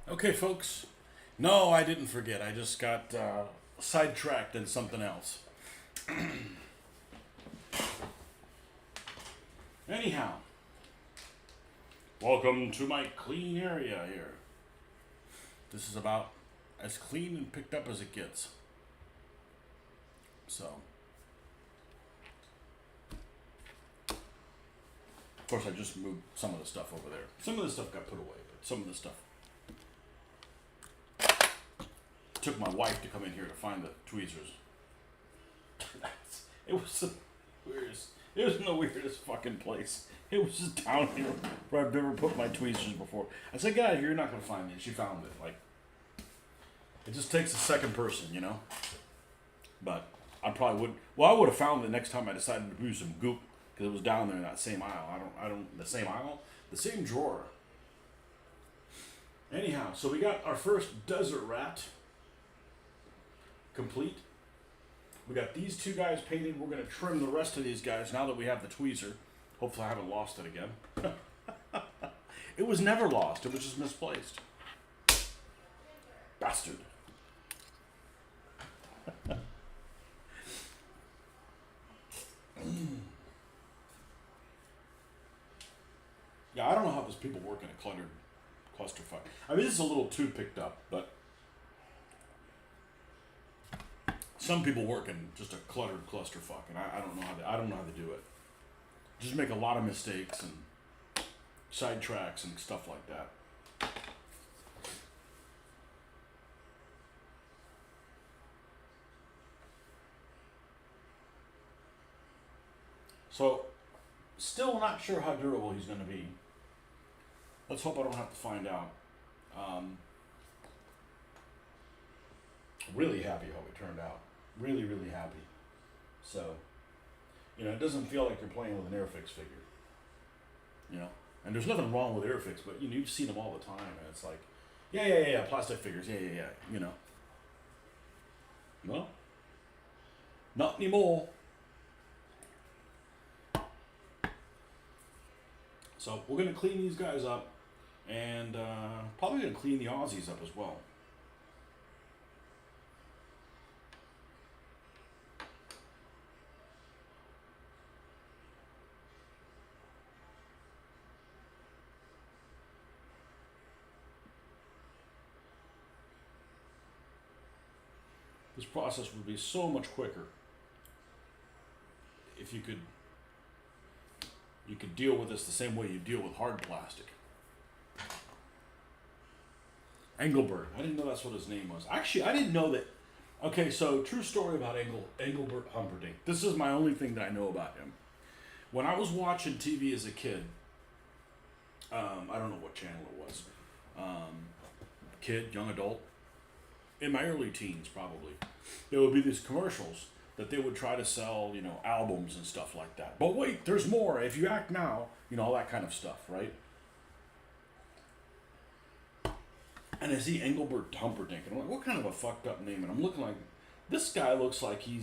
Okay, folks. No, I didn't forget. I just got sidetracked in something else. Anyhow, welcome to my clean area here. This is about as clean and picked up as it gets. So, of course, I just moved some of the stuff over there. Some of the stuff got put away, but some of the stuff took my wife to come in here to find the tweezers. It was the weirdest. It was in the weirdest fucking place. It was just down here where I've never put my tweezers before. I said, "Get out of here! You're not gonna find it." She found it. Like, it just takes a second person, you know. But I probably would. Well, I would have found it next time I decided to do some goop because it was down there in that same aisle. I don't. The same aisle, the same drawer. Anyhow, so we got our first desert rat complete. We got these two guys painted. We're going to trim the rest of these guys now that we have the tweezer. Hopefully I haven't lost it again. It was never lost. It was just misplaced. Bastard. Yeah, I don't know how those people work in a cluttered clusterfuck. I mean, this is a little too picked up, but some people work in just a cluttered clusterfuck, and I don't know how I don't know how to do it. Just make a lot of mistakes and sidetracks and stuff like that. So, still not sure how durable he's going to be. Let's hope I don't have to find out. Um, really happy how it turned out. Really, really happy. So, it doesn't feel like you're playing with an Airfix figure. And there's nothing wrong with Airfix, but you see them all the time, and it's like, yeah, plastic figures, yeah. Well, not anymore. So we're gonna clean these guys up, and probably gonna clean the Aussies up as well. This process would be so much quicker if you could deal with this the same way you deal with hard plastic. Engelbert. I didn't know that's what his name was. Actually, I didn't know that. Okay, so true story about Engelbert Humperdinck. This is my only thing that I know about him. When I was watching TV as a kid, I don't know what channel it was. Kid, young adult, in my early teens probably, there would be these commercials that they would try to sell, albums and stuff like that. But wait, there's more. If you act now, all that kind of stuff, right? And I see Engelbert Humperdinck, and I'm like, what kind of a fucked up name? And I'm looking like, this guy looks like he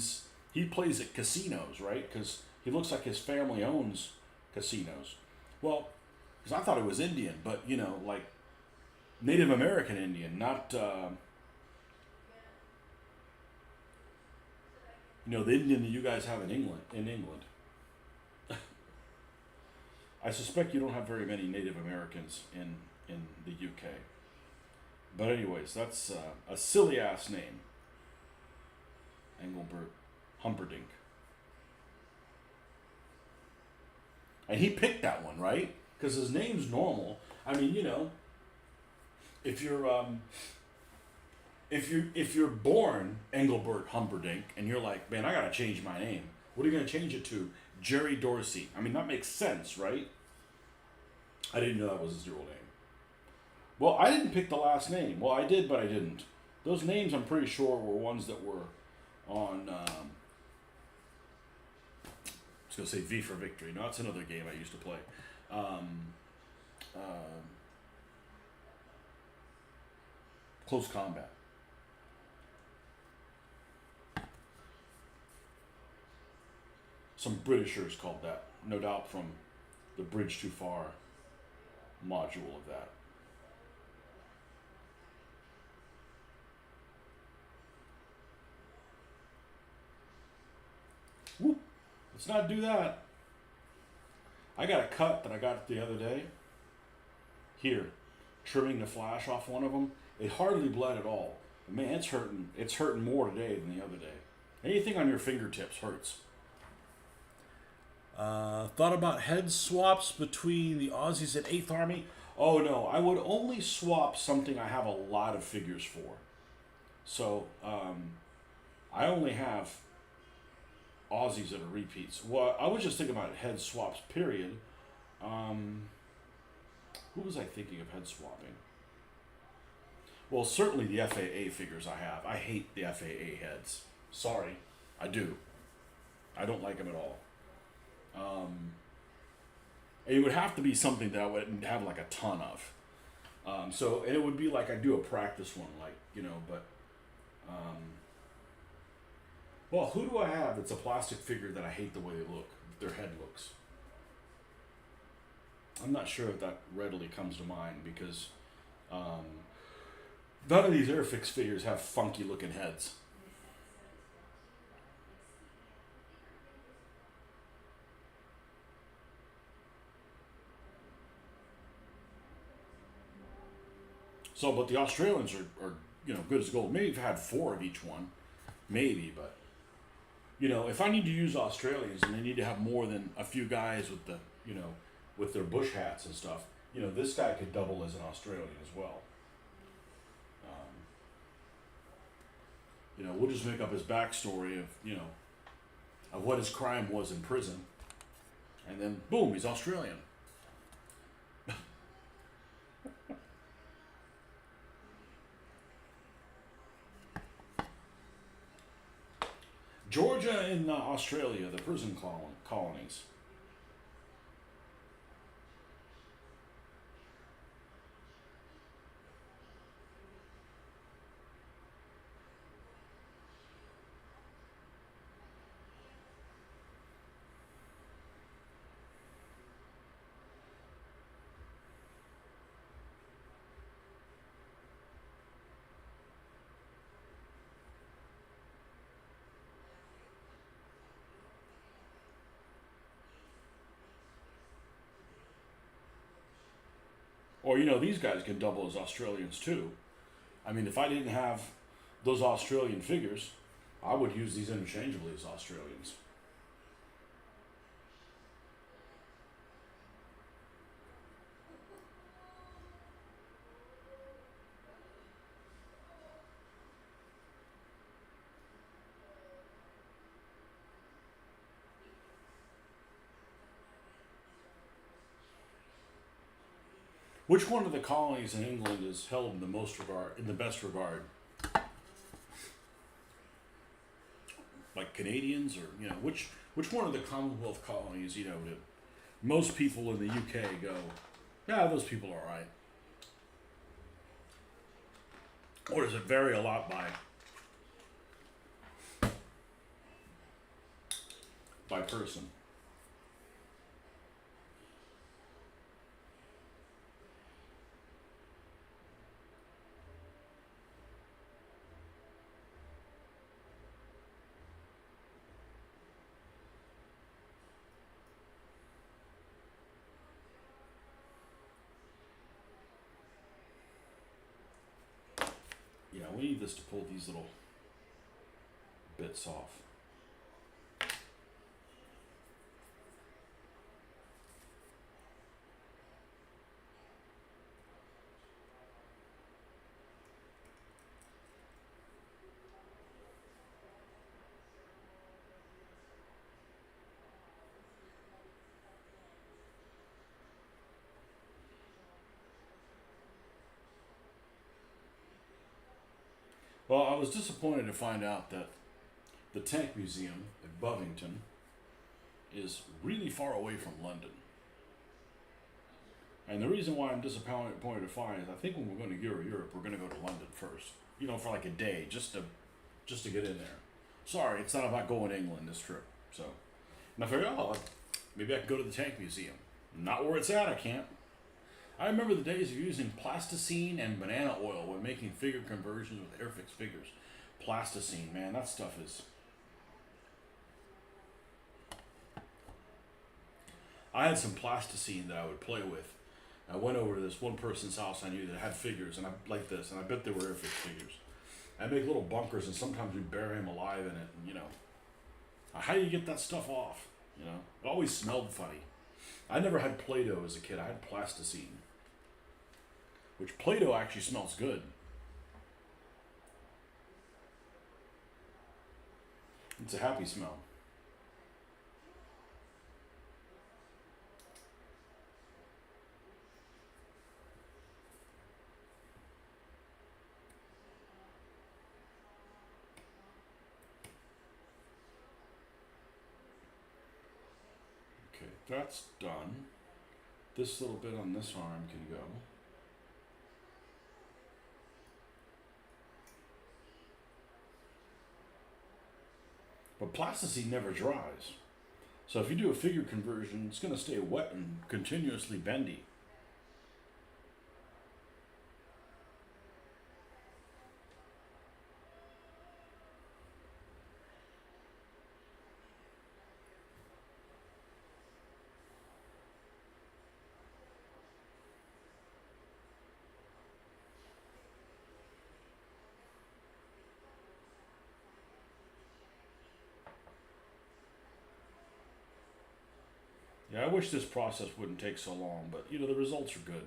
plays at casinos, right? Because he looks like his family owns casinos. Well, because I thought it was Indian, but like Native American Indian, not the Indian that you guys have in England. I suspect you don't have very many Native Americans in the UK. But anyways, that's a silly ass name. Engelbert Humperdinck. And he picked that one, right? Because his name's normal. I mean, if you're if you're born Engelbert Humperdinck and you're like, man, I gotta change my name. What are you gonna change it to? Jerry Dorsey. I mean, that makes sense, right? I didn't know that was his real name. Well, I didn't pick the last name. Well, I did, but I didn't. Those names, I'm pretty sure, were ones that were on. I was gonna say V for Victory. No, it's another game I used to play. Close Combat. Some Britishers called that, no doubt from the Bridge Too Far module of that. Let's not do that. I got a cut that I got the other day. Here, trimming the flash off one of them. It hardly bled at all. But man, it's hurting. It's hurting more today than the other day. Anything on your fingertips hurts. Thought about head swaps between the Aussies and 8th Army. Oh no, I would only swap something I have a lot of figures for. So, I only have Aussies that are repeats. Well, I was just thinking about head swaps, period. Who was I thinking of head swapping? Well, certainly the FAA figures I have. I hate the FAA heads. Sorry, I do. I don't like them at all. It would have to be something that I wouldn't have like a ton of. And it would be like I do a practice one, like, but, well, who do I have that's a plastic figure that I hate the way they look, their head looks? I'm not sure if that readily comes to mind because none of these Airfix figures have funky looking heads. So, but the Australians are good as gold. Maybe I've had 4 of each one, maybe, but if I need to use Australians and they need to have more than a few guys with the with their bush hats and stuff, this guy could double as an Australian as well. We'll just make up his backstory of what his crime was in prison, and then boom, he's Australian. Georgia and Australia, the prison colonies. Or, these guys can double as Australians too. I mean, if I didn't have those Australian figures, I would use these interchangeably as Australians. Which one of the colonies in England is held in the best regard? Like Canadians, or which one of the Commonwealth colonies? That most people in the UK go, yeah, those people are all right. Or does it vary a lot by person? Yeah, we need this to pull these little bits off. Well, I was disappointed to find out that the Tank Museum at Bovington is really far away from London. And the reason why I'm disappointed to find is I think when we're going to Europe, we're going to go to London first. For like a day, just to get in there. Sorry, it's not about going to England this trip. So, and I figured, maybe I can go to the Tank Museum. Not where it's at, I can't. I remember the days of using plasticine and banana oil when making figure conversions with Airfix figures. Plasticine, man, that stuff is... I had some plasticine that I would play with. I went over to this one person's house I knew that had figures, and I like this, and I bet they were Airfix figures. I make little bunkers, and sometimes we bury them alive in it. And, how do you get that stuff off? It always smelled funny. I never had Play-Doh as a kid. I had plasticine, which Play-Doh actually smells good. It's a happy smell. Okay, that's done. This little bit on this arm can go. But plasticine never dries. So if you do a figure conversion, it's going to stay wet and continuously bendy. Yeah, I wish this process wouldn't take so long, but the results are good.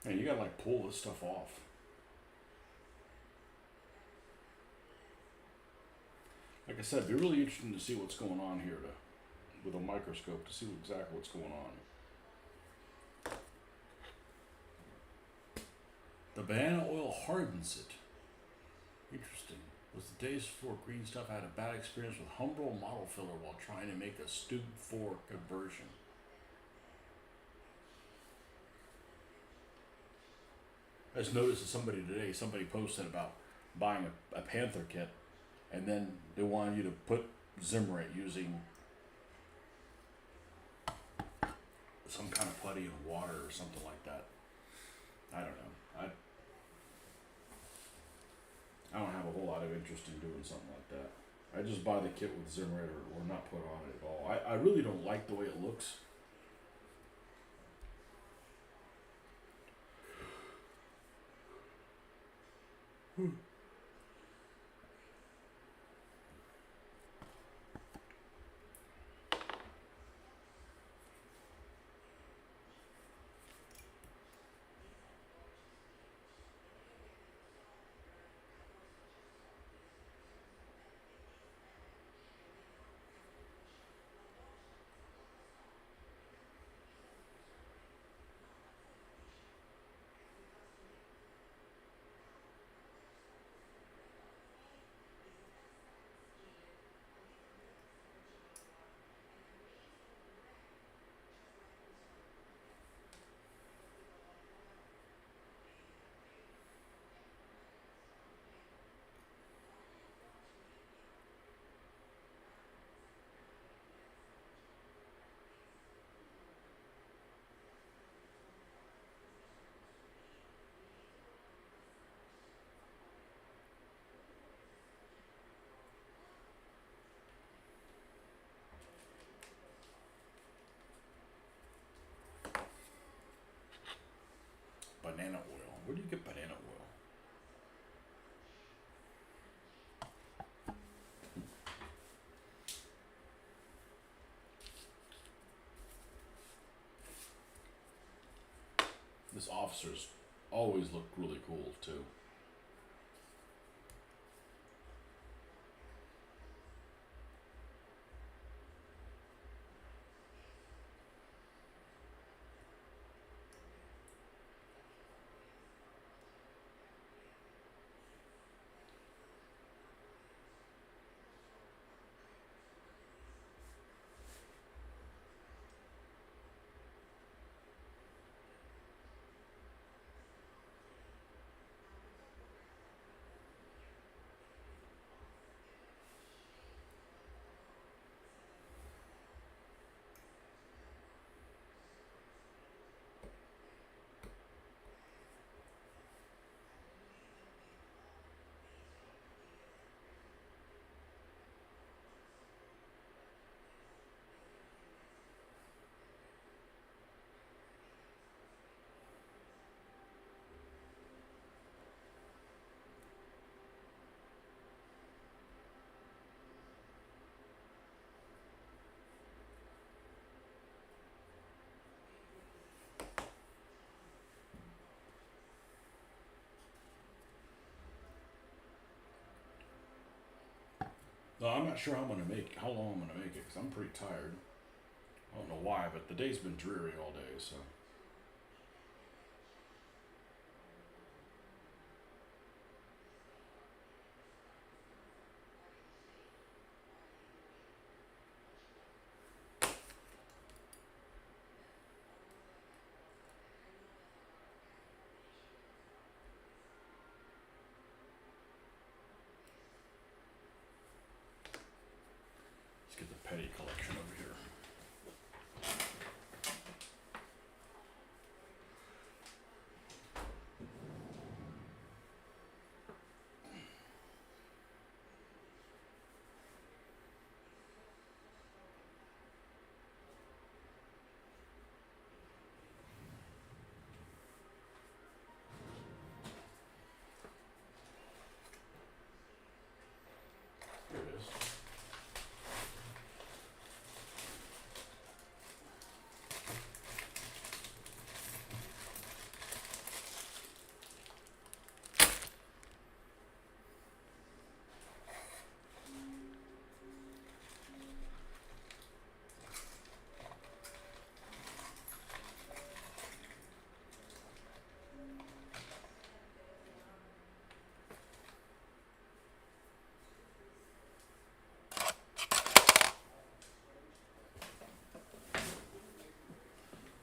And you gotta pull this stuff off. Like I said, it'd be really interesting to see what's going on here with a microscope to see exactly what's going on. The banana oil hardens it. Interesting. Was the days before green stuff, I had a bad experience with Humbrol model filler while trying to make a Stube 4 conversion. I just noticed that somebody posted about buying a Panther kit, and then they wanted you to put Zimmerate using some kind of putty and water or something like that. I don't know. I don't have a whole lot of interest in doing something like that. I just buy the kit with Zimmerate or not put on it at all. I really don't like the way it looks. This officer's always looked really cool too. No, I'm not sure how long I'm gonna make it because I'm pretty tired. I don't know why, but the day's been dreary all day. So let's get the petty collection over here. Here it is.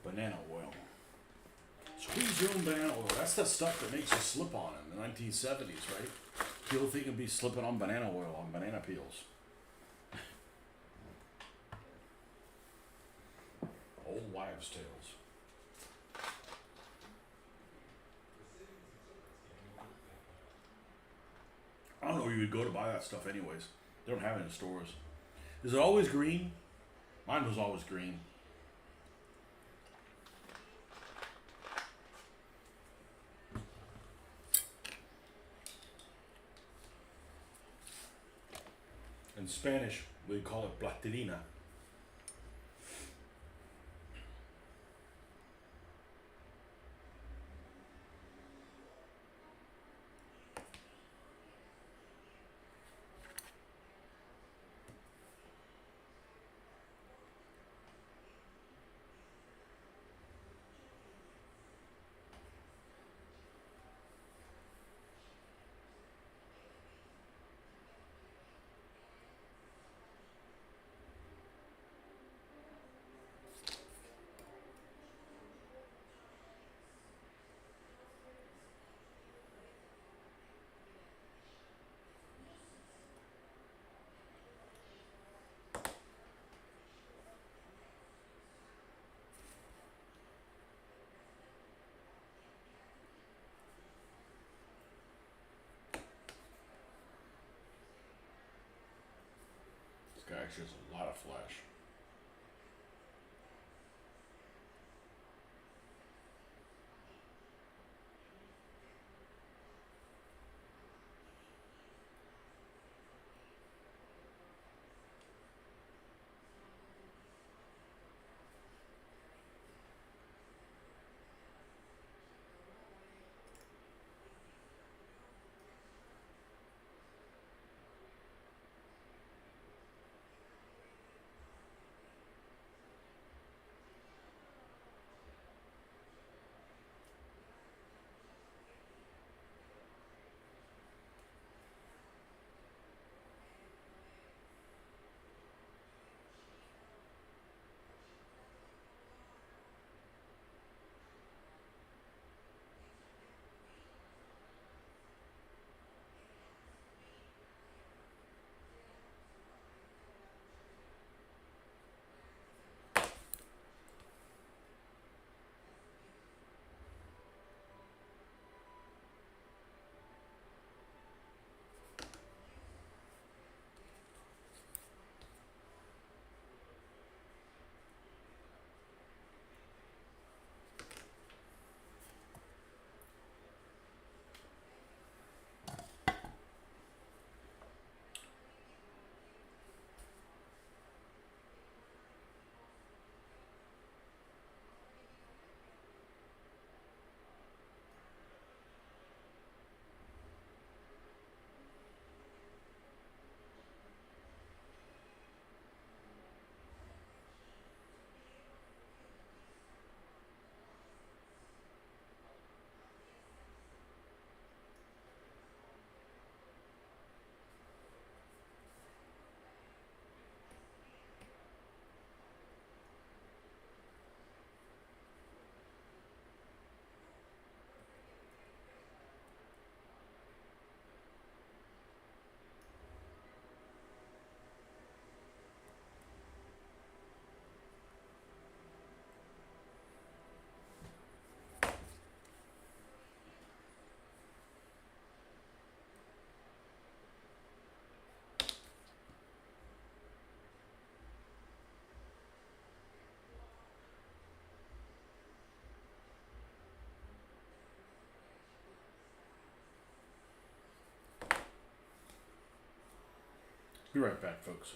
Banana oil. Squeeze your own banana oil. That's the stuff that makes you slip on in the 1970s, right? People think you'd be slipping on banana oil on banana peels. Old wives' tales. I don't know where you would go to buy that stuff, anyways. They don't have it in stores. Is it always green? Mine was always green. In Spanish, we call it platirina. This guy actually has a lot of flesh. Be right back, folks.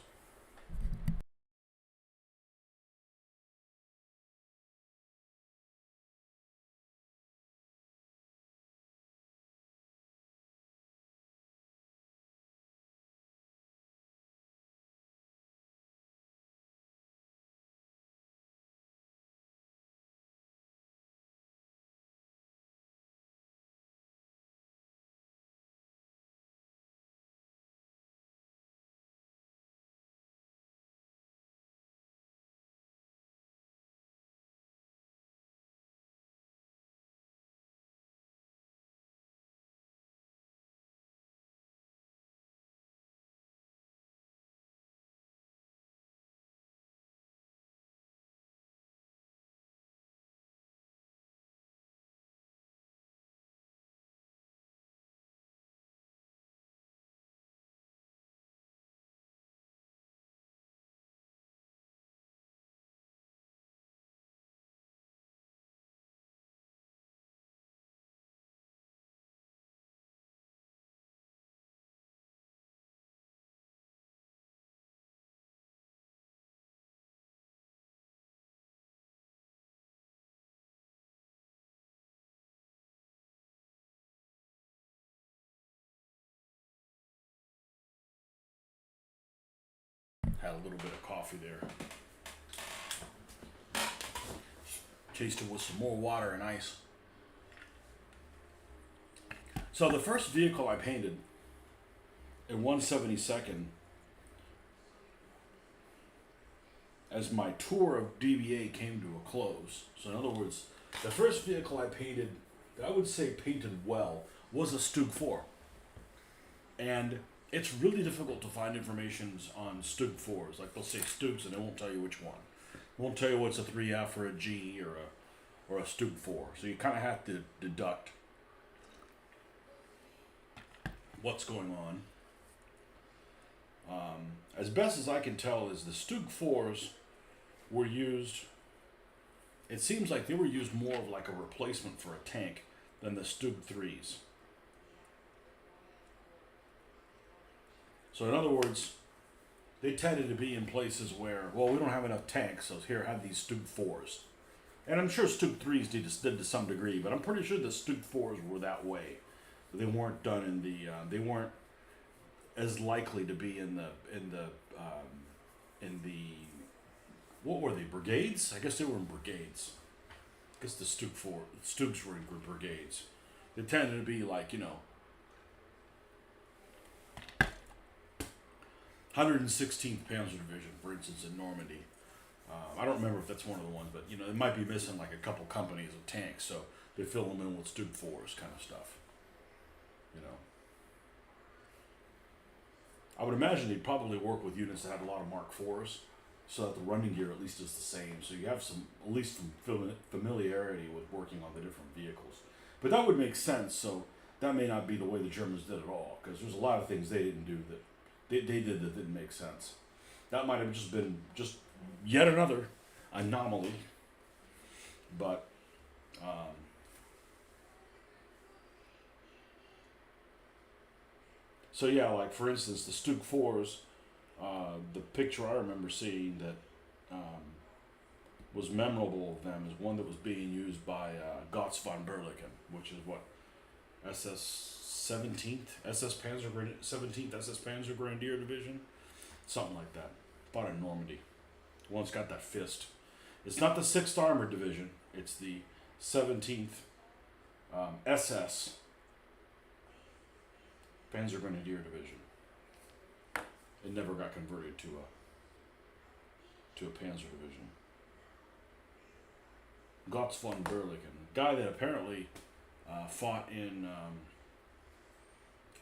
Had a little bit of coffee there. Chased it with some more water and ice. So the first vehicle I painted in 1/72nd, as my tour of DBA came to a close. So in other words, the first vehicle I painted that I would say painted well was a Stug 4. And it's really difficult to find information on Stug 4s. Like they'll say Stugs and they won't tell you which one. They won't tell you what's a 3F or a G or a Stug 4. So you kind of have to deduct what's going on. As best as I can tell is the Stug 4s were used, it seems like they were used more of like a replacement for a tank than the Stug 3s. So in other words, they tended to be in places where, well, we don't have enough tanks, so here, have these Stug 4s. And I'm sure Stug 3s did to some degree, but I'm pretty sure the Stug 4s were that way. They weren't done in the, they weren't as likely to be in the, what were they, brigades? I guess they were in brigades. I guess the Stugs were in brigades. They tended to be like, 116th Panzer Division, for instance, in Normandy. I don't remember if that's one of the ones, but it might be missing like a couple companies of tanks, so they fill them in with Stug 4s kind of stuff. I would imagine they'd probably work with units that had a lot of Mark 4s, so that the running gear at least is the same. So you have at least some familiarity with working on the different vehicles. But that would make sense. So that may not be the way the Germans did it all, because there's a lot of things they didn't do that they did that didn't make sense. That might have just been yet another anomaly. But so yeah, like for instance, the Stug 4s, the picture I remember seeing that was memorable of them is one that was being used by Gotz von Berlichingen, which is what, SS 17th SS Panzer Grenadier Division, something like that. Fought in Normandy. The one's got that fist. It's not the 6th Armored Division. It's the 17th SS Panzer Grenadier Division. It never got converted to a Panzer Division. Gotz von Berlichingen, guy that apparently fought in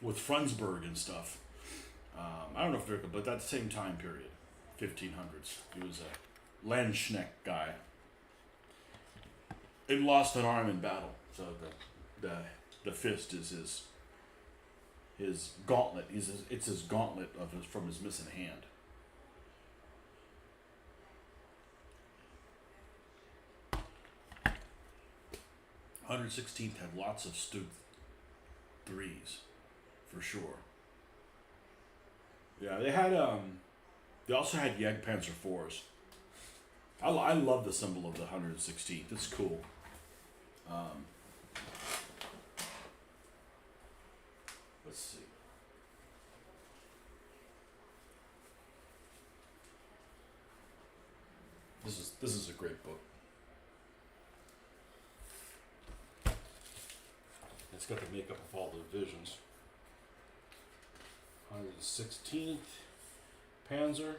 with Frundsberg and stuff. I don't know if they're, but that same time period, 1500s. He was a Landsknecht guy. He lost an arm in battle, so the fist is his gauntlet. It's his gauntlet from his missing hand. 116th had lots of Stug 3s, for sure. Yeah, they also had Jagdpanzer fours. I love the symbol of the 116th. It's cool. Um, let's see. This is a great book. It's got the makeup of all the divisions. 116th Panzer.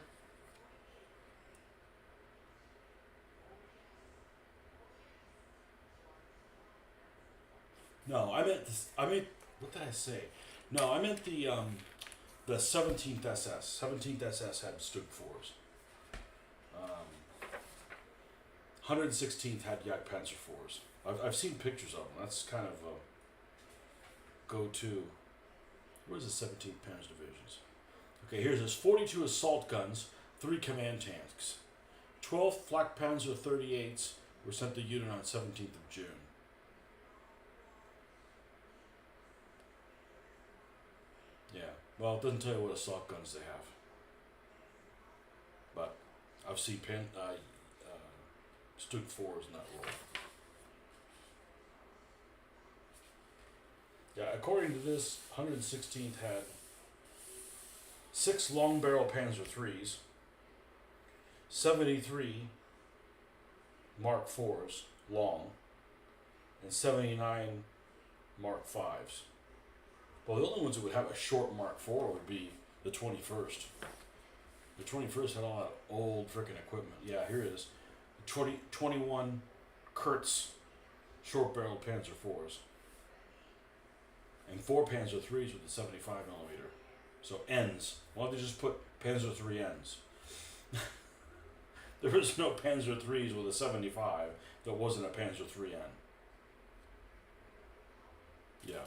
No, I meant this, I meant what did I say? No, I meant the 17th SS. 17th SS had Stug fours. 116th had Jagdpanzer fours. I've seen pictures of them. That's kind of a go-to. Where's the 17th Panzer divisions? Okay, here's his 42 assault guns, 3 command tanks. 12th Flak Panzer 38s were sent to unit on 17th of June. Yeah, well, it doesn't tell you what assault guns they have. But I've seen Stug 4s in that role. Yeah, according to this, 116th had 6 long barrel Panzer 3s, 73 Mark 4s long, and 79 Mark 5s. Well, the only ones that would have a short Mark 4 would be the 21st. The 21st had all that old freaking equipment. Yeah, here it is. 21 Kurtz short barrel Panzer 4s. And 4 Panzer 3s with the 75 millimeter. So Ns. Why don't they just put Panzer 3 Ns? There is no Panzer 3s with a 75 that wasn't a Panzer 3N. Yeah.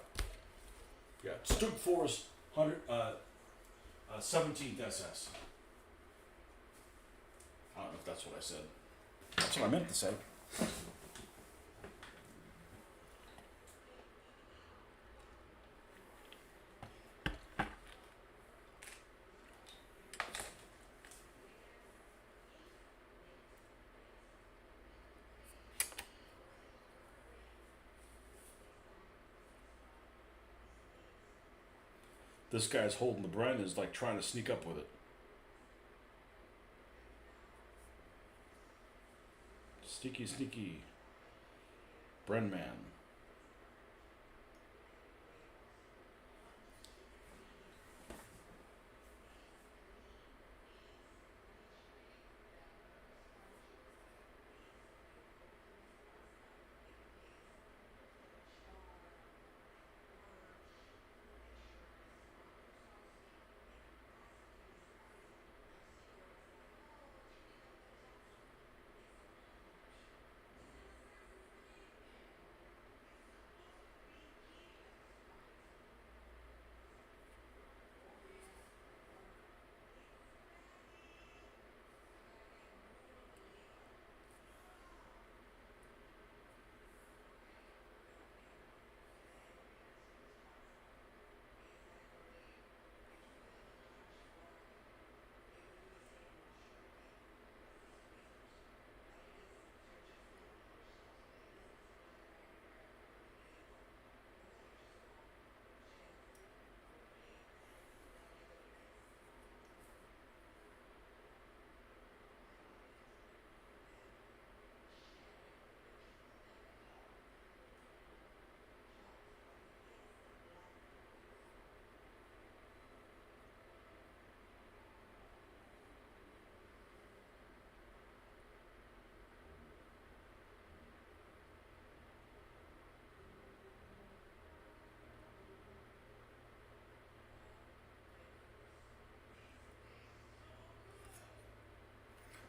Yeah. Stug 4's 17th SS. I don't know if that's what I said. That's what I meant to say. This guy's holding the Bren is like trying to sneak up with it. Sneaky, sneaky. Bren man.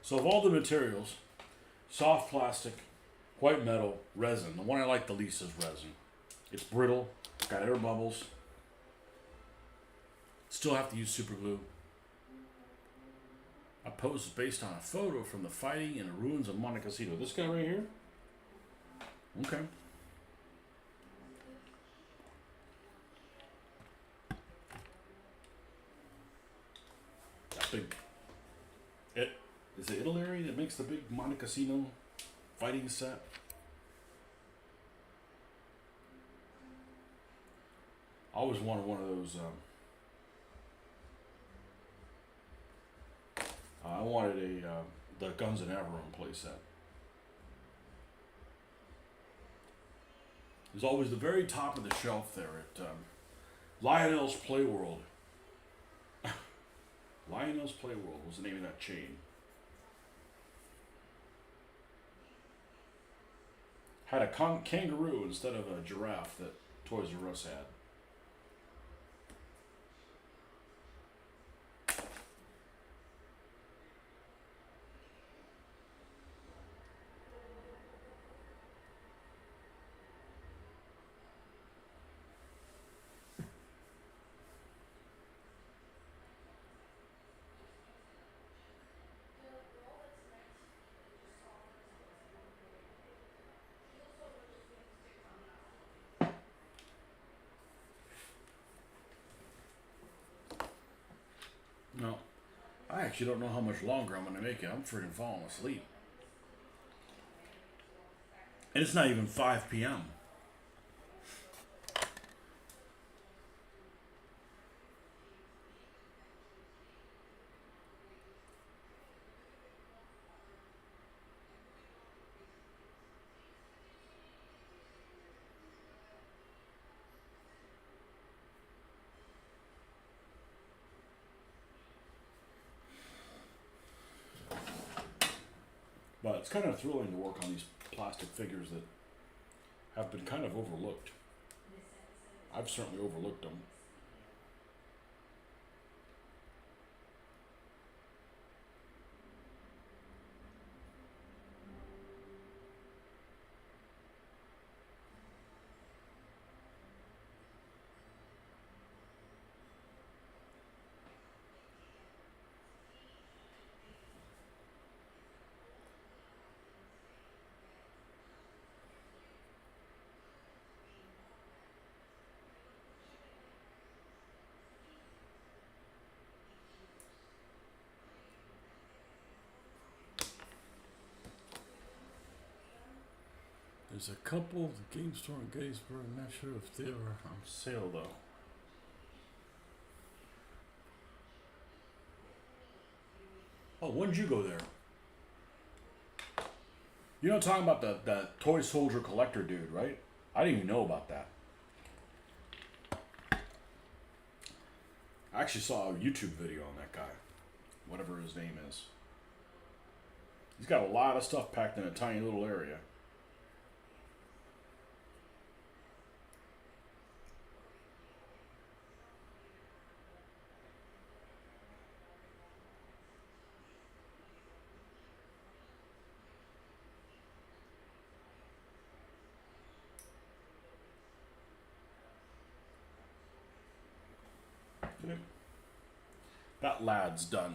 So of all the materials, soft plastic, white metal, resin. The one I like the least is resin. It's brittle, got air bubbles. Still have to use super glue. A pose is based on a photo from the fighting in the ruins of Monte Cassino. This guy right here? Okay. big. It is it Italy that makes the big Monte Cassino fighting set. I always wanted one of those. I wanted the Guns and Everon playset. It was always the very top of the shelf there at Lionel's Playworld. Lionel's Playworld was the name of that chain. Had a kangaroo instead of a giraffe that Toys R Us had. No, I actually don't know how much longer I'm going to make it. I'm freaking falling asleep. And it's not even 5 p.m. But it's kind of thrilling to work on these plastic figures that have been kind of overlooked. I've certainly overlooked them. There's a couple of the game store in Gettysburg. I'm not sure if they are on sale though. Oh, when did you go there? You know what I'm talking about, the toy soldier collector dude, right? I didn't even know about that. I actually saw a YouTube video on that guy, whatever his name is. He's got a lot of stuff packed in a tiny little area. That lad's done.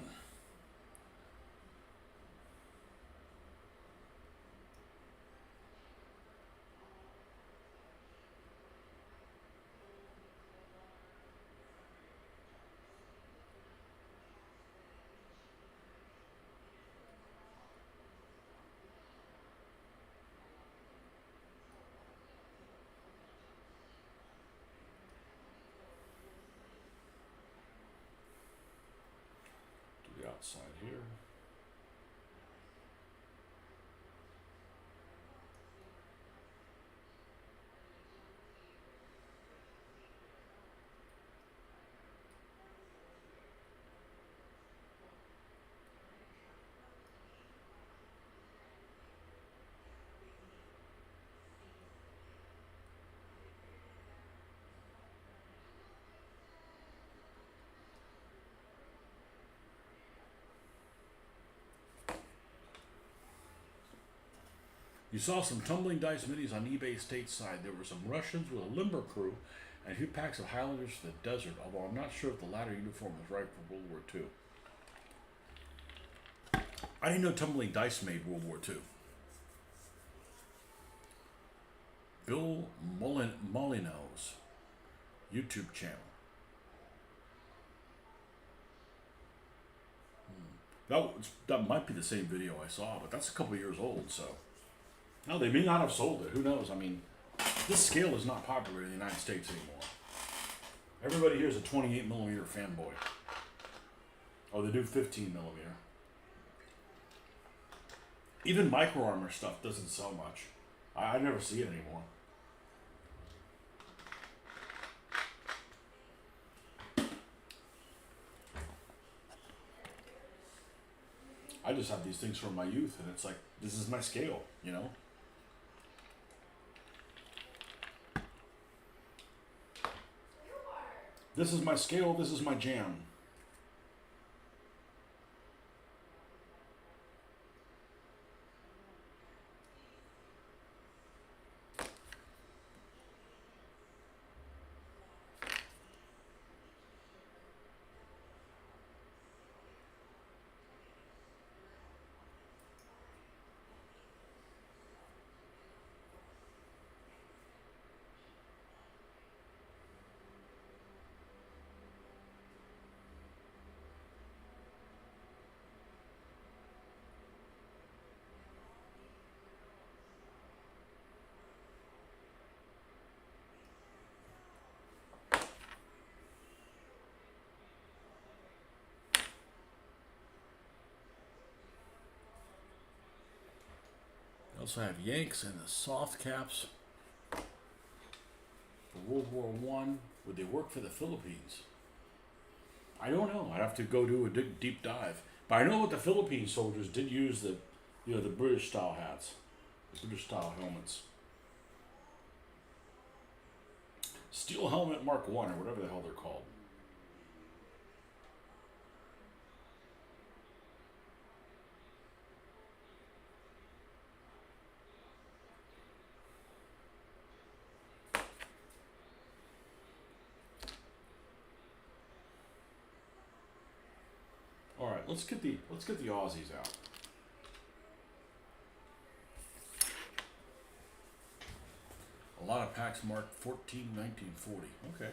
To the outside here. You saw some tumbling dice minis on eBay stateside. There were some Russians with a limber crew and a few packs of Highlanders for the desert, although I'm not sure if the latter uniform was right for World War II. I didn't know tumbling dice made World War II. Bill Molyneux's YouTube channel. That might be the same video I saw, but that's a couple years old. So no, they may not have sold it. Who knows? I mean, this scale is not popular in the United States anymore. Everybody here is a 28 millimeter fanboy. Oh, they do 15 millimeter. Even micro armor stuff doesn't sell much. I never see it anymore. I just have these things from my youth, and it's like, this is my scale, you know? This is my scale, this is my jam. I also have Yanks and the soft caps for World War One. Would they work for the Philippines? I don't know. I'd have to go do a deep dive. But I know what the Philippine soldiers did use the British style hats, the British style helmets. Steel Helmet Mark One or whatever the hell they're called. All right, let's get the Aussies out. A lot of packs marked 14, 1940. Okay.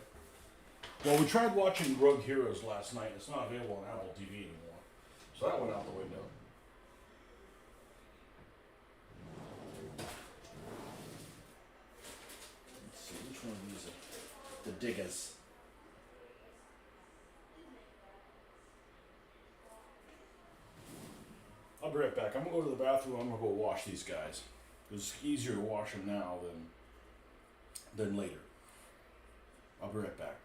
Well, we tried watching Rogue Heroes last night. It's not available on Apple TV anymore, so that went out the window. Let's see which one of these are the diggers. I'll be right back. I'm gonna go to the bathroom. I'm gonna go wash these guys. It's easier to wash them now than later. I'll be right back.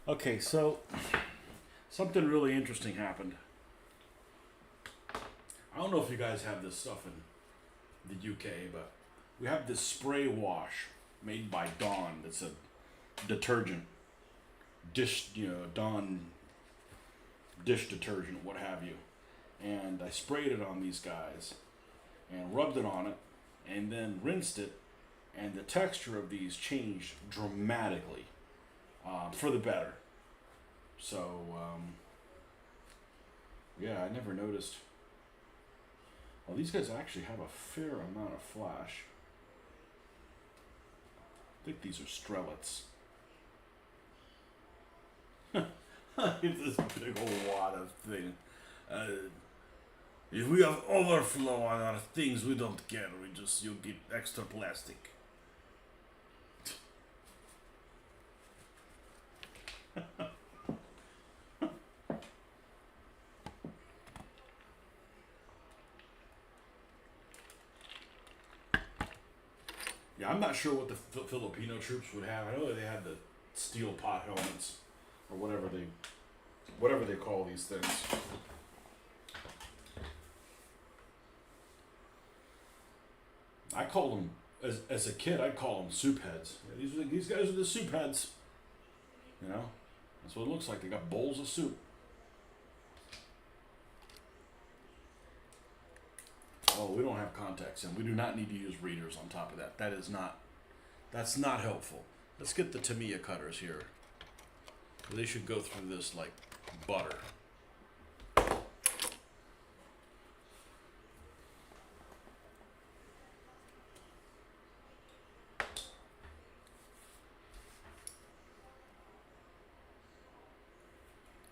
Okay, so something really interesting happened. I don't know if you guys have this stuff in the UK, but we have this spray wash made by Dawn. That's a detergent, Dawn dish detergent, what have you. And I sprayed it on these guys and rubbed it on it and then rinsed it, and the texture of these changed dramatically for the better. So, yeah, I never noticed. Well, these guys actually have a fair amount of flash. I think these are Strelets. It's this big old wad of thing. Uh, if we have overflow on our things, we don't care. You'll get extra plastic. Yeah, I'm not sure what the Filipino troops would have. I know that they had the steel pot helmets or whatever they call these things. I called them as a kid. I call them soup heads. Yeah, these guys are the soup heads. You know, that's what it looks like. They got bowls of soup. Oh, we don't have contacts, and we do not need to use readers on top of that. That's not helpful. Let's get the Tamiya cutters here. They should go through this like butter.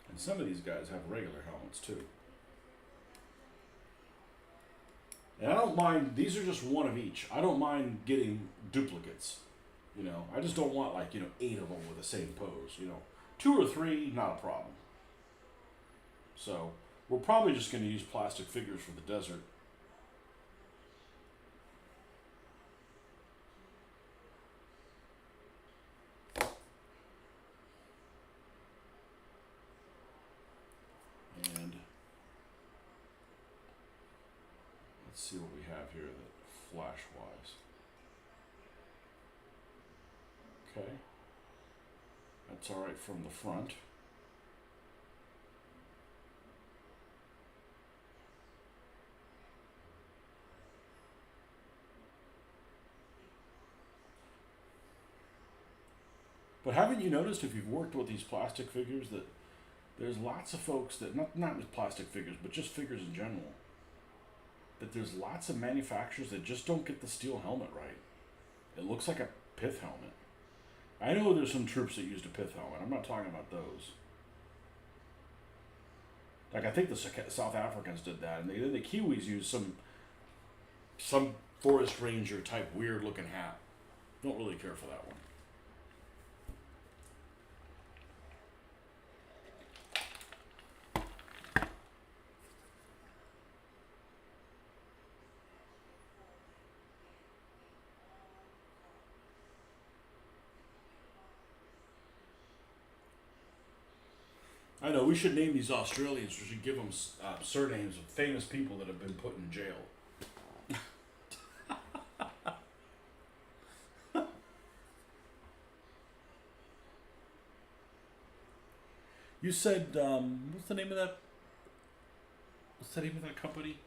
And some of these guys have regular helmets too. And I don't mind, these are just one of each. I don't mind getting duplicates. I just don't want like, 8 of them with the same pose. 2 or 3, not a problem. So we're probably just going to use plastic figures for the desert. And let's see what we have here that flash wise. Okay. That's all right from the front. But haven't you noticed, if you've worked with these plastic figures, that there's lots of folks that, not with plastic figures, but just figures in general, that there's lots of manufacturers that just don't get the steel helmet right. It looks like a pith helmet. I know there's some troops that used a pith helmet. I'm not talking about those. Like, I think the South Africans did that, and the Kiwis used some forest ranger type weird looking hat. Don't really care for that one. I know, we should name these Australians. We should give them surnames of famous people that have been put in jail. You said, what's the name of that? What's the name of that company?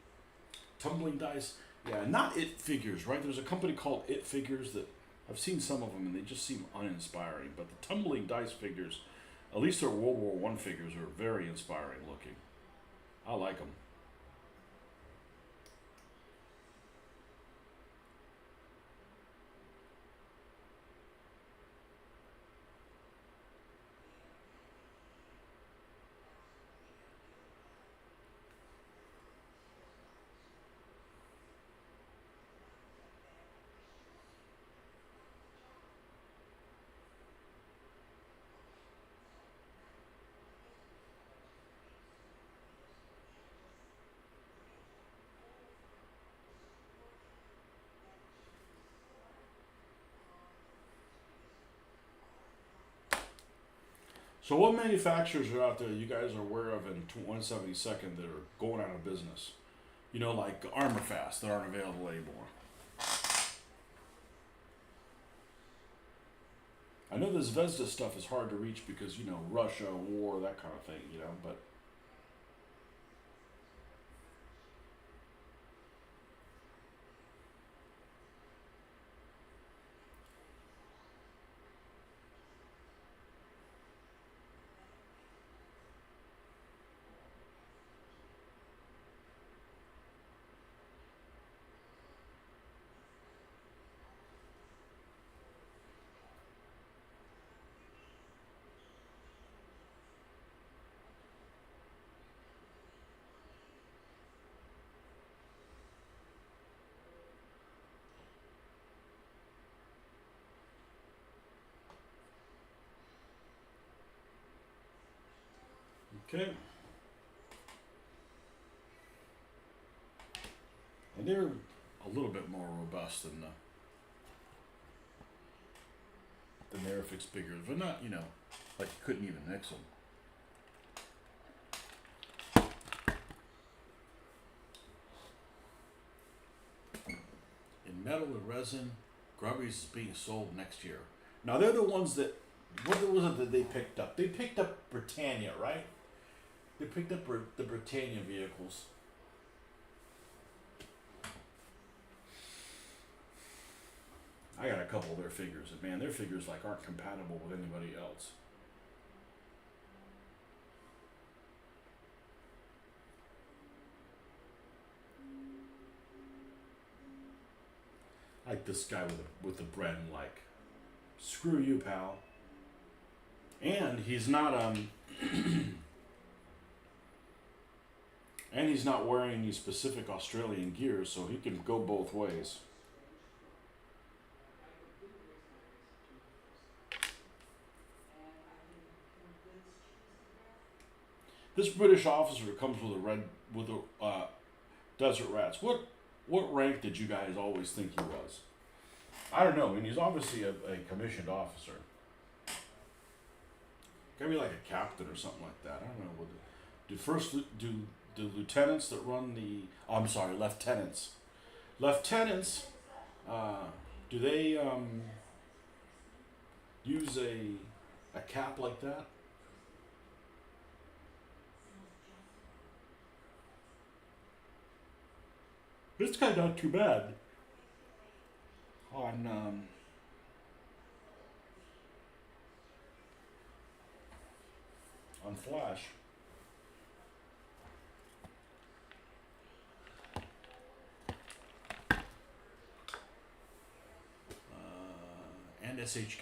Tumbling Dice. Yeah, not It Figures, right? There's a company called It Figures that I've seen some of them and they just seem uninspiring. But the Tumbling Dice figures, at least their World War One figures, are very inspiring looking. I like them. So what manufacturers are out there you guys are aware of in 172nd that are going out of business? You know, like Armorfast that aren't available anymore. I know this Vesda stuff is hard to reach because, you know, Russia, war, that kind of thing, you know, but okay. And they're a little bit more robust than the Airfix figures, but not, you know, like you couldn't even mix them. In metal and resin, Grubby's is being sold next year. Now they're the ones that, what was it that they picked up? They picked up Britannia, right? They picked up the Britannia vehicles. I got a couple of their figures, and man, their figures like aren't compatible with anybody else. Like this guy with the Bren, like, screw you, pal. And he's not and he's not wearing any specific Australian gear, so he can go both ways. This British officer comes with a desert rats. What rank did you guys always think he was? I don't know. I mean, he's obviously a commissioned officer. Gotta be like a captain or something like that. I don't know. Do the lieutenants that run the? Oh, I'm sorry, lieutenants. Lieutenants, do they use a cap like that? This guy not too bad. On Flash.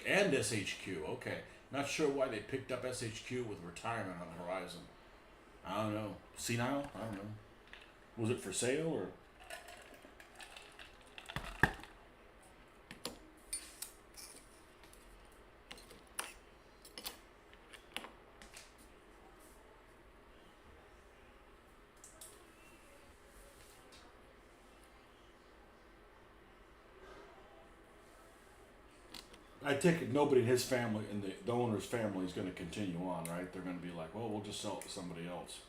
And SHQ. Okay, not sure why they picked up SHQ with retirement on the horizon. I don't know. Senile? I don't know. Was it for sale or? I take it nobody in his family and the owner's family is going to continue on, right? They're going to be like, well, we'll just sell it to somebody else.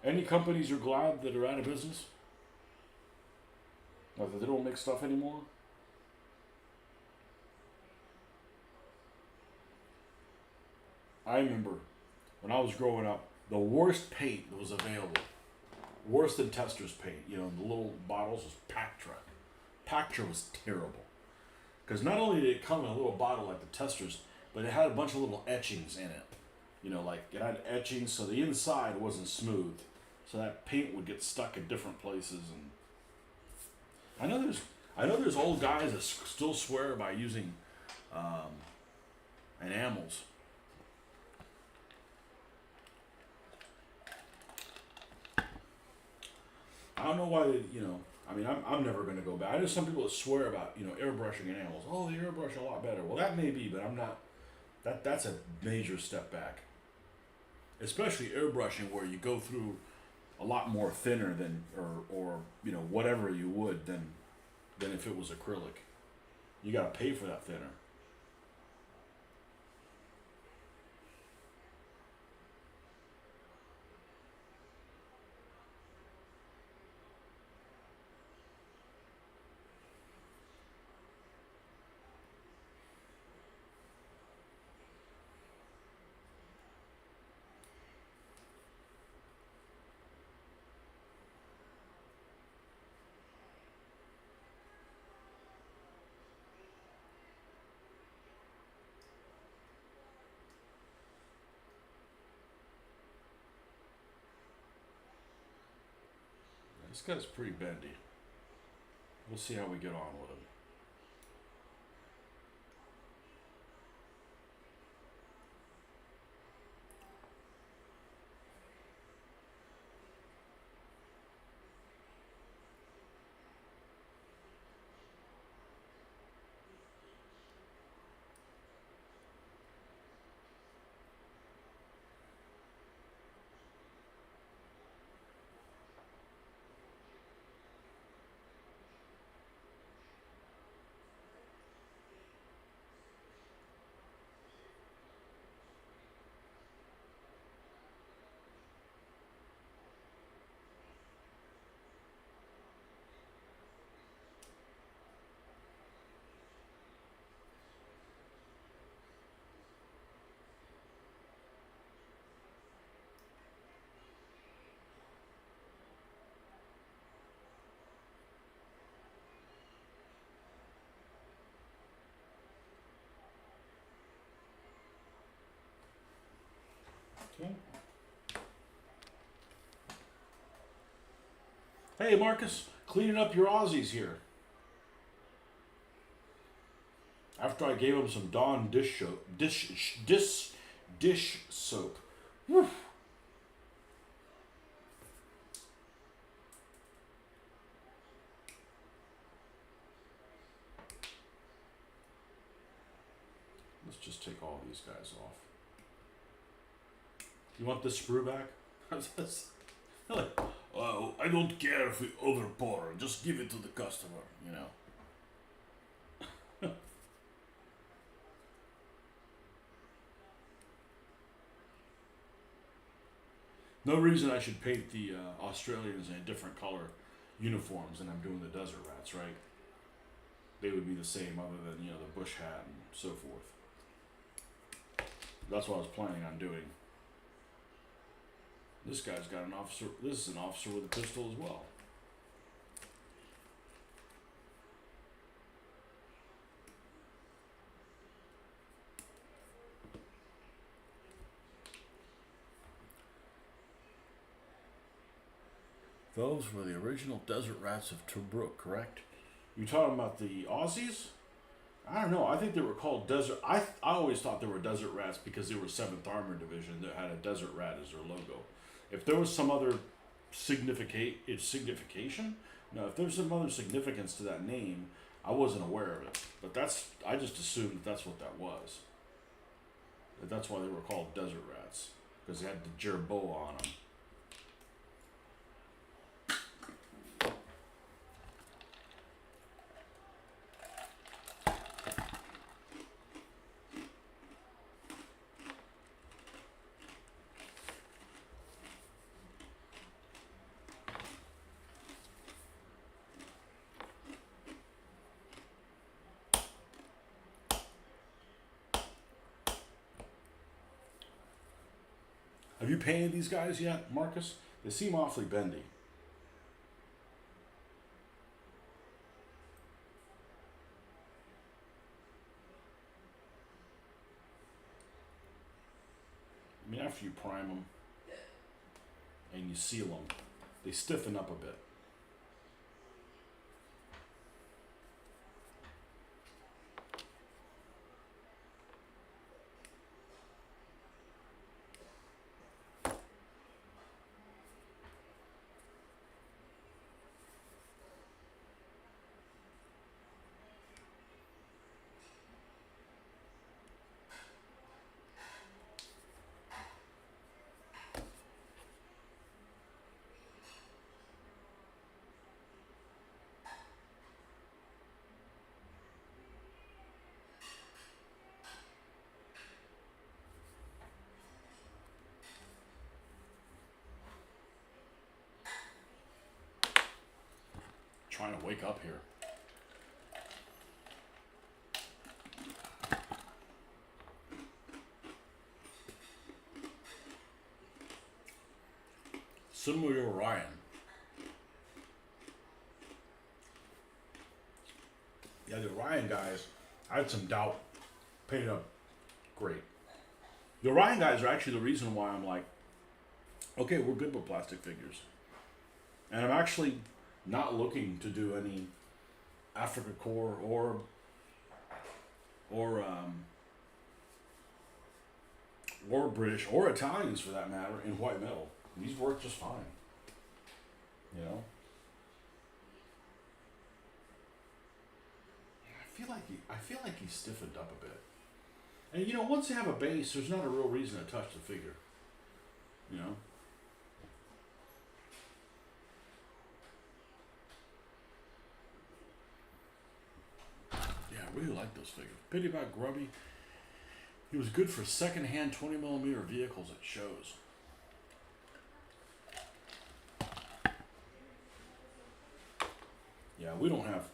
Any companies you're glad that are out of business? Or that they don't make stuff anymore? I remember when I was growing up, the worst paint that was available, worse than Tester's paint, you know, the little bottles, was Pactra. Pactra was terrible. Because not only did it come in a little bottle like the Tester's, but it had a bunch of little etchings in it. You know, like it had etchings, so the inside wasn't smooth. So that paint would get stuck in different places. And I know there's old guys that still swear by using enamels. I don't know why they, you know. I mean, I'm never going to go back. I know some people that swear about, you know, airbrushing enamels. Oh, they airbrush a lot better. Well, that may be, but I'm not. That's a major step back. Especially airbrushing, where you go through a lot more thinner than or whatever you would than if it was acrylic. You got to pay for that thinner. This guy's pretty bendy. We'll see how we get on with him. Okay. Hey, Marcus, cleaning up your Aussies here. After I gave him some Dawn dish soap. Woo. Let's just take all these guys off. You want this sprue back? Like, oh, I don't care if we overpour. Just give it to the customer, No reason I should paint the Australians in a different color uniforms than I'm doing the desert rats, right? They would be the same other than, the bush hat and so forth. That's what I was planning on doing. This guy's got an officer. This is an officer with a pistol as well. Those were the original desert rats of Tobruk, correct? You talking about the Aussies? I don't know. I think they were called desert. I always thought they were desert rats because they were 7th Armored Division that had a desert rat as their logo. If there was some other signification, no. If there's some other significance to that name, I wasn't aware of it. But I just assumed that's what that was. That's why they were called desert rats, because they had the jerboa on them. Have you painted these guys yet, Marcus? They seem awfully bendy. I mean, after you prime them and you seal them, they stiffen up a bit. trying to wake up here. Similar to Orion. Yeah, the Orion guys, I had some doubt. Painted up great. The Orion guys are actually the reason why I'm like, okay, we're good with plastic figures. And I'm actually not looking to do any Africa core or British or Italians for that matter in white metal. These work just fine. You know? I feel like he's stiffened up a bit. And you know, once you have a base, there's not a real reason to touch the figure. You know? Yeah, I really like those figures. Pity about Grubby. He was good for second-hand 20mm vehicles at shows. Yeah, we don't have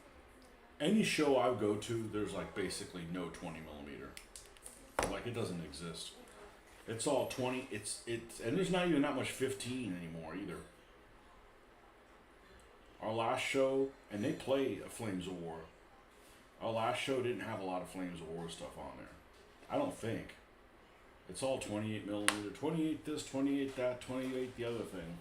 any show I go to. There's like basically no 20mm. Like it doesn't exist. It's all 20. It's and there's not even that much 15 anymore either. Our last show, and they play a Flames of War. Our last show didn't have a lot of Flames of War stuff on there. I don't think. It's all 28mm. 28 this, 28 that, 28 the other thing.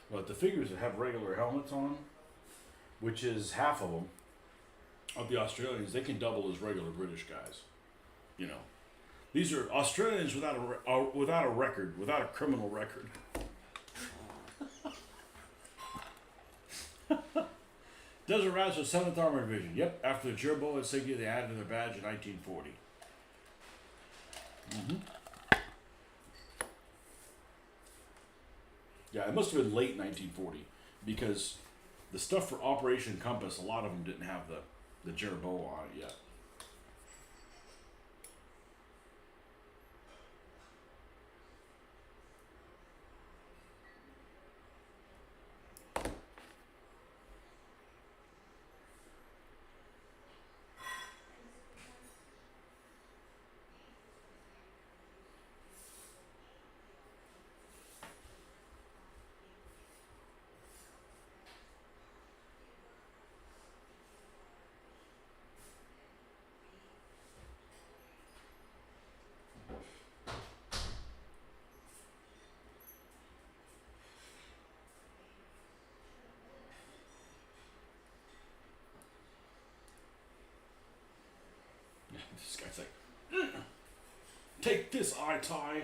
But the figures that have regular helmets on, which is half of them, of the Australians, they can double as regular British guys. You know, these are Australians without a record, without a criminal record. Desert Rats was 7th Armor Division. Yep, after the Gerbo insignia they added to their badge in 1940. Yeah, it must have been late 1940 because the stuff for Operation Compass, a lot of them didn't have the Gerbo on it yet. This guy's like, take this, eye tie.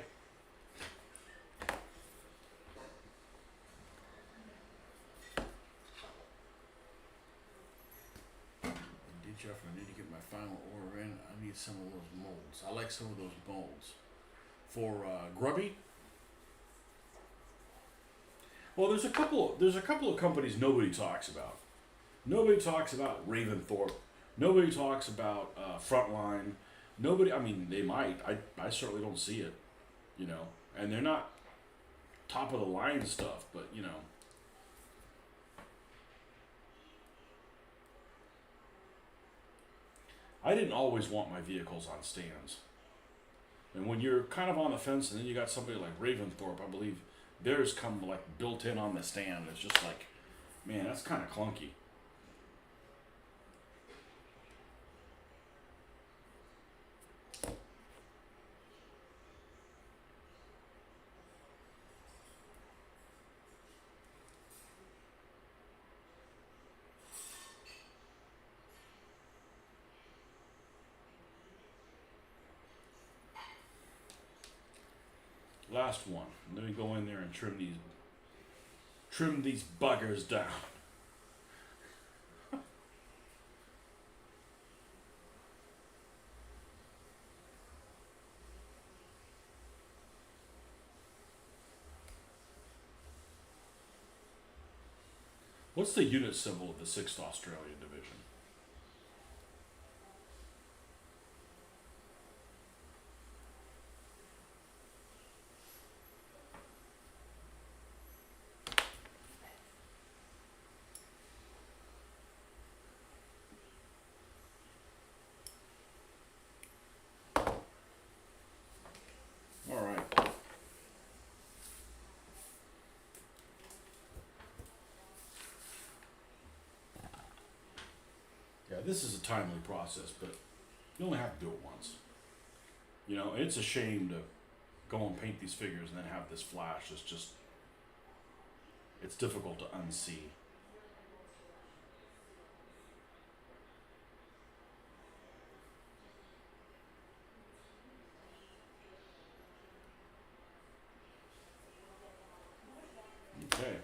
Jeff, I need to get my final order in. I need some of those molds. I like some of those molds. For Grubby. Well, there's a couple of companies nobody talks about. Nobody talks about Raventhorpe. Nobody talks about Frontline. Nobody. I mean, they might. I certainly don't see it. You know, and they're not top of the line stuff, but you know. I didn't always want my vehicles on stands. And when you're kind of on the fence and then you got somebody like Raventhorpe, I believe theirs come like built in on the stand. It's just like, man, that's kind of clunky. Last one. Let me go in there and trim these buggers down. What's the unit symbol of the 6th Australian Division? All right. Yeah, this is a timely process, but you only have to do it once. You know, it's a shame to go and paint these figures and then have this flash. It's difficult to unsee. Okay.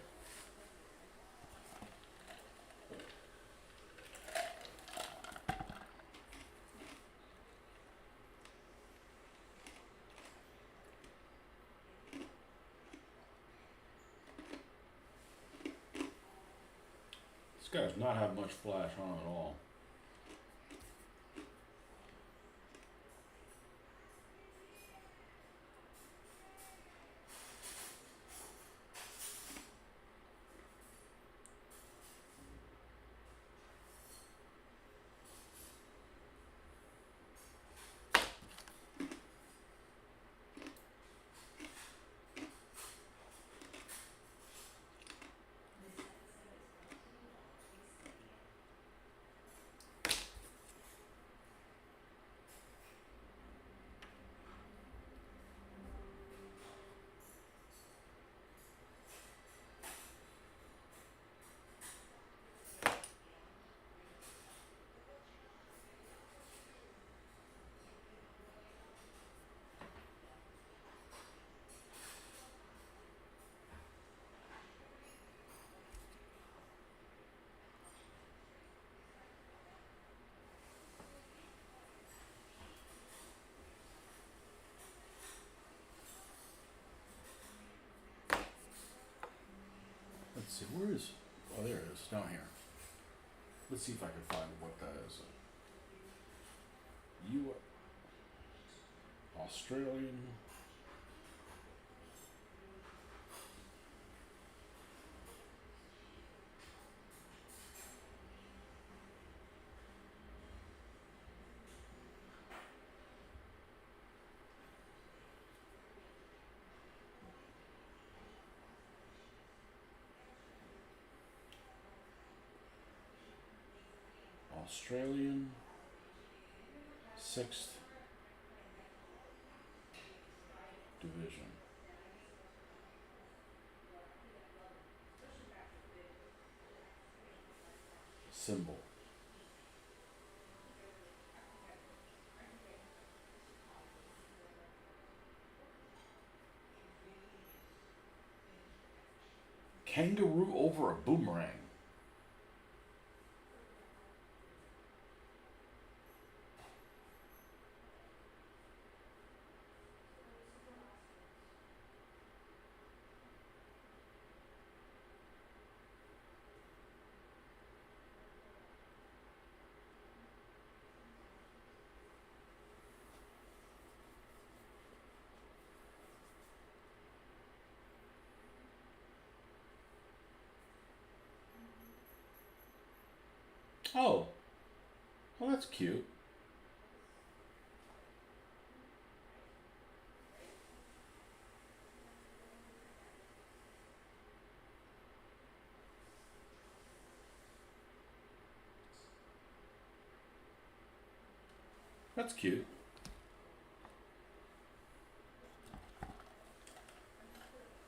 This guy does not have much flash on at all. Let's see, where is... Oh, there it is, down here. Let's see if I can find what that is. Australian... Australian 6th Division. Symbol. Kangaroo over a boomerang. Oh, well, that's cute. That's cute.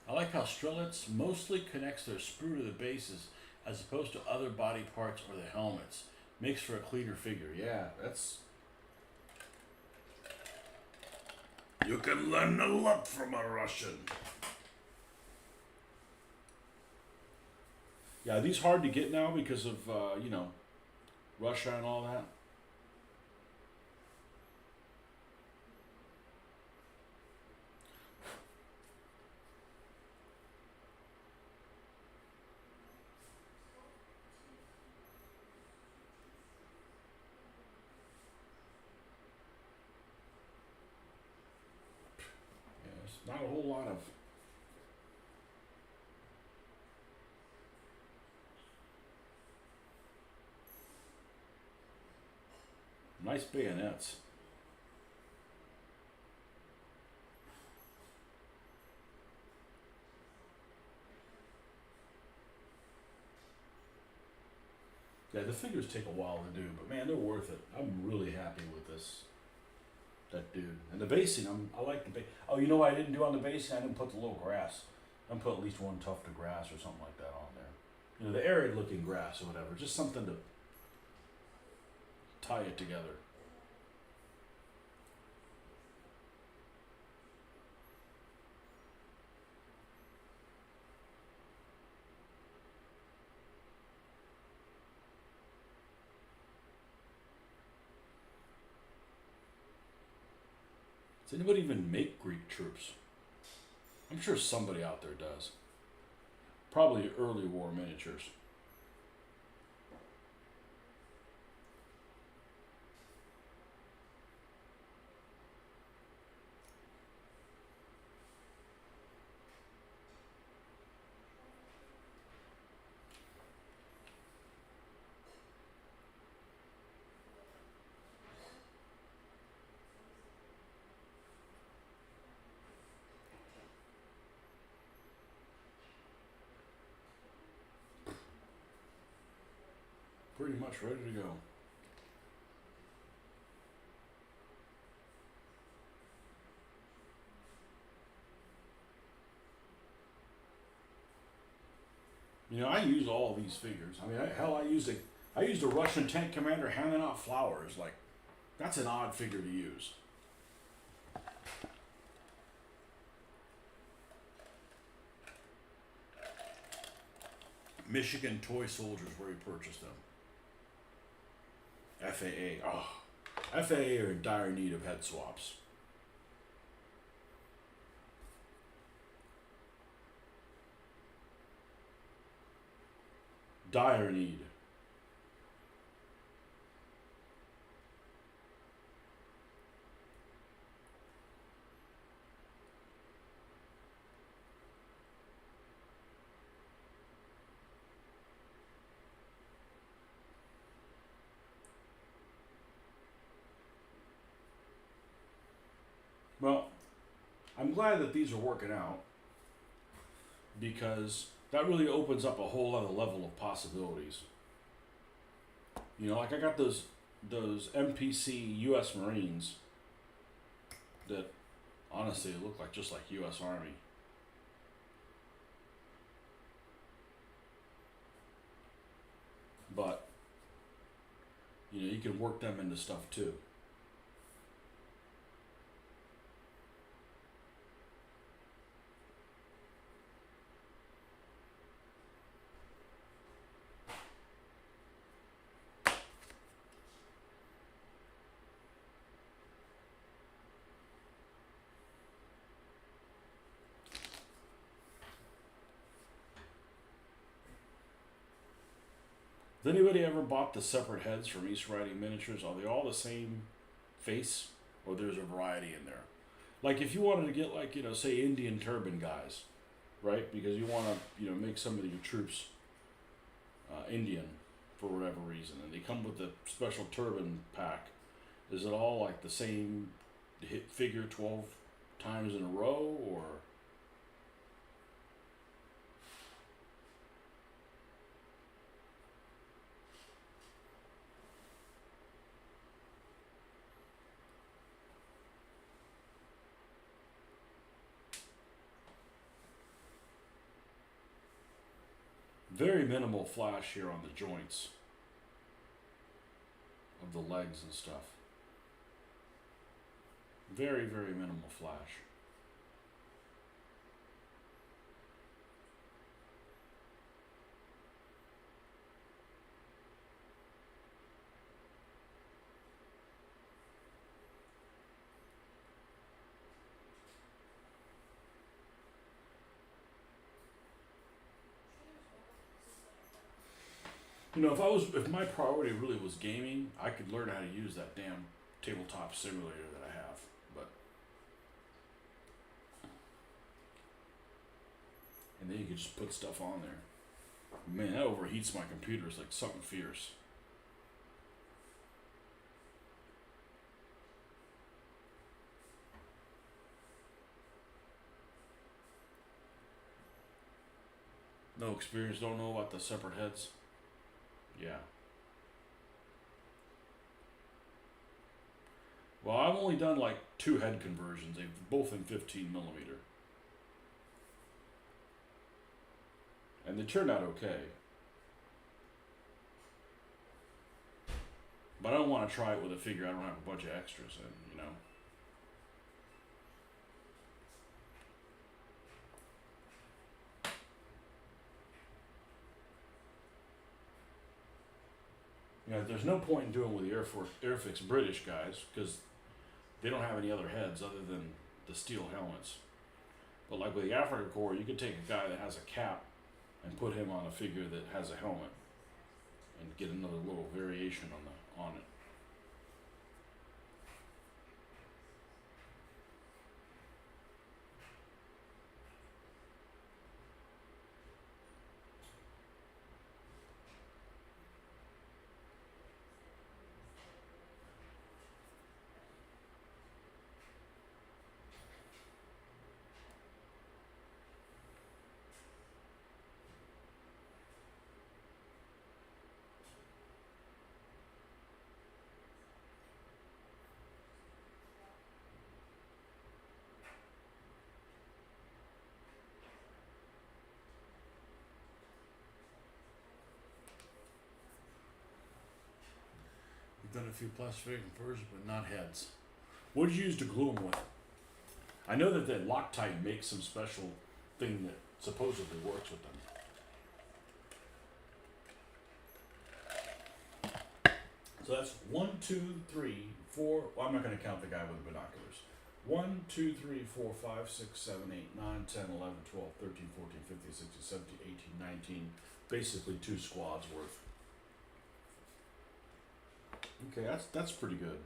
I like how Strelitz mostly connects their sprue to the bases as opposed to other body parts or the helmets. Makes for a cleaner figure. Yeah, that's... You can learn a lot from a Russian. Yeah, are these hard to get now because of Russia and all that? Yeah, it's not a whole lot of nice bayonets. Yeah, the figures take a while to do, but man, they're worth it. I'm really happy with this. That dude. And the basing, I like the base. Oh, you know what I didn't do on the basing? I didn't put the little grass. I put at least one tuft of grass or something like that on there. You know, the arid looking grass or whatever. Just something to tie it together. Does anybody even make Greek troops? I'm sure somebody out there does. Probably early war miniatures. Pretty much ready to go. You know, I use all these figures. I mean, I used a Russian tank commander handing out flowers. Like, that's an odd figure to use. Michigan Toy Soldiers, where he purchased them. FAA. Oh, FAA are in dire need of head swaps. Dire need. Well, I'm glad that these are working out because that really opens up a whole other level of possibilities. You know, like I got those MPC U.S. Marines that honestly look like just like U.S. Army. But you know, you can work them into stuff too. Has anybody ever bought the separate heads from East Riding Miniatures? Are they all the same face, or there's a variety in there? Like if you wanted to get like say Indian turban guys, right? Because you want to make some of your troops Indian for whatever reason, and they come with the special turban pack. Is it all like the same hit figure 12 times in a row, or very minimal flash here on the joints of the legs and stuff? Very, very minimal flash. You know, if my priority really was gaming, I could learn how to use that damn tabletop simulator that I have. But and then you could just put stuff on there. Man, that overheats my computer. It's like something fierce. No experience, don't know about the separate heads. Yeah. Well, I've only done like 2 head conversions, they've both in 15 millimeter. And they turned out okay. But I don't want to try it with a figure I don't have a bunch of extras in, you know. You know, there's no point in doing with the Airfix British guys because they don't have any other heads other than the steel helmets. But like with the Africa Corps, you could take a guy that has a cap and put him on a figure that has a helmet and get another little variation on it. We've done a few plastic conversions, but not heads. What did you use to glue them with? I know that the Loctite makes some special thing that supposedly works with them. So that's 1, 2, 3, 4. Well, I'm not going to count the guy with the binoculars. 1, 2, 3, 4, 5, 6, 7, 8, 9, 10, 11, 12, 13, 14, 15, 16, 17, 18, 19. Basically 2 squads worth. Okay, that's pretty good.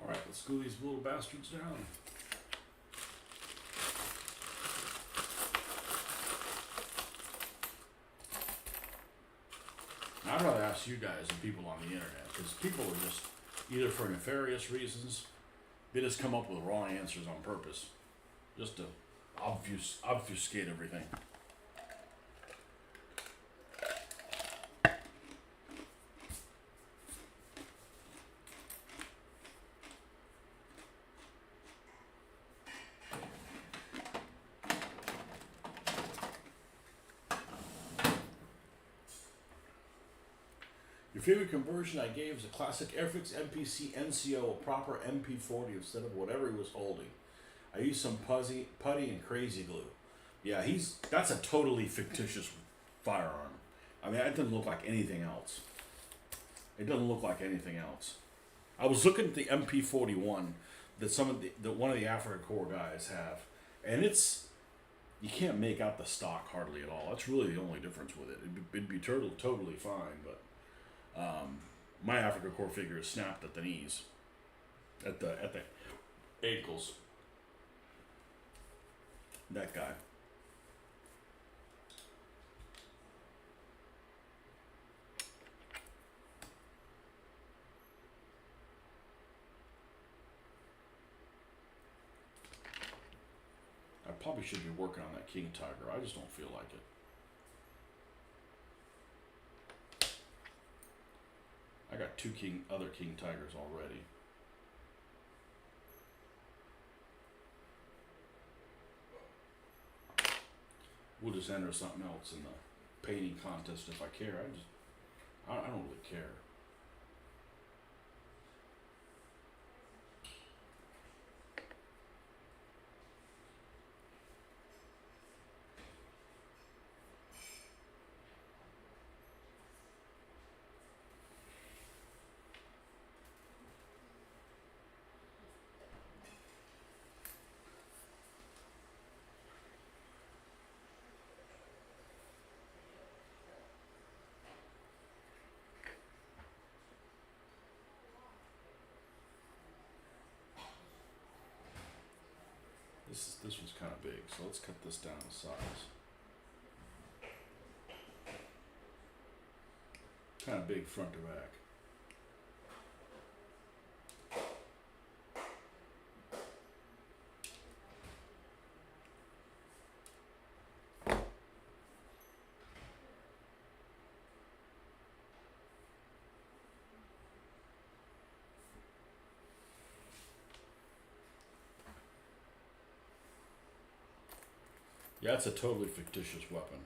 Alright, let's glue these little bastards down. I'd rather ask you guys than people on the internet, because people are just, either for nefarious reasons, they just come up with wrong answers on purpose, just to obfuscate everything. Your favorite conversion I gave is a classic Airfix MPC NCO, a proper MP40 instead of whatever he was holding. I used some putty and crazy glue. Yeah, that's a totally fictitious firearm. I mean, that doesn't look like anything else. It doesn't look like anything else. I was looking at the MP41 that one of the Africa Corps guys have, and you can't make out the stock hardly at all. That's really the only difference with it. It'd be totally fine, but my Africa Corps figure is snapped at the knees, at the ankles. That guy. I probably should be working on that King Tiger. I just don't feel like it. I got two other King Tigers already. We'll just enter something else in the painting contest if I care. I don't really care. This was kind of big, so let's cut this down to size. Kind of big front to back. Yeah, it's a totally fictitious weapon.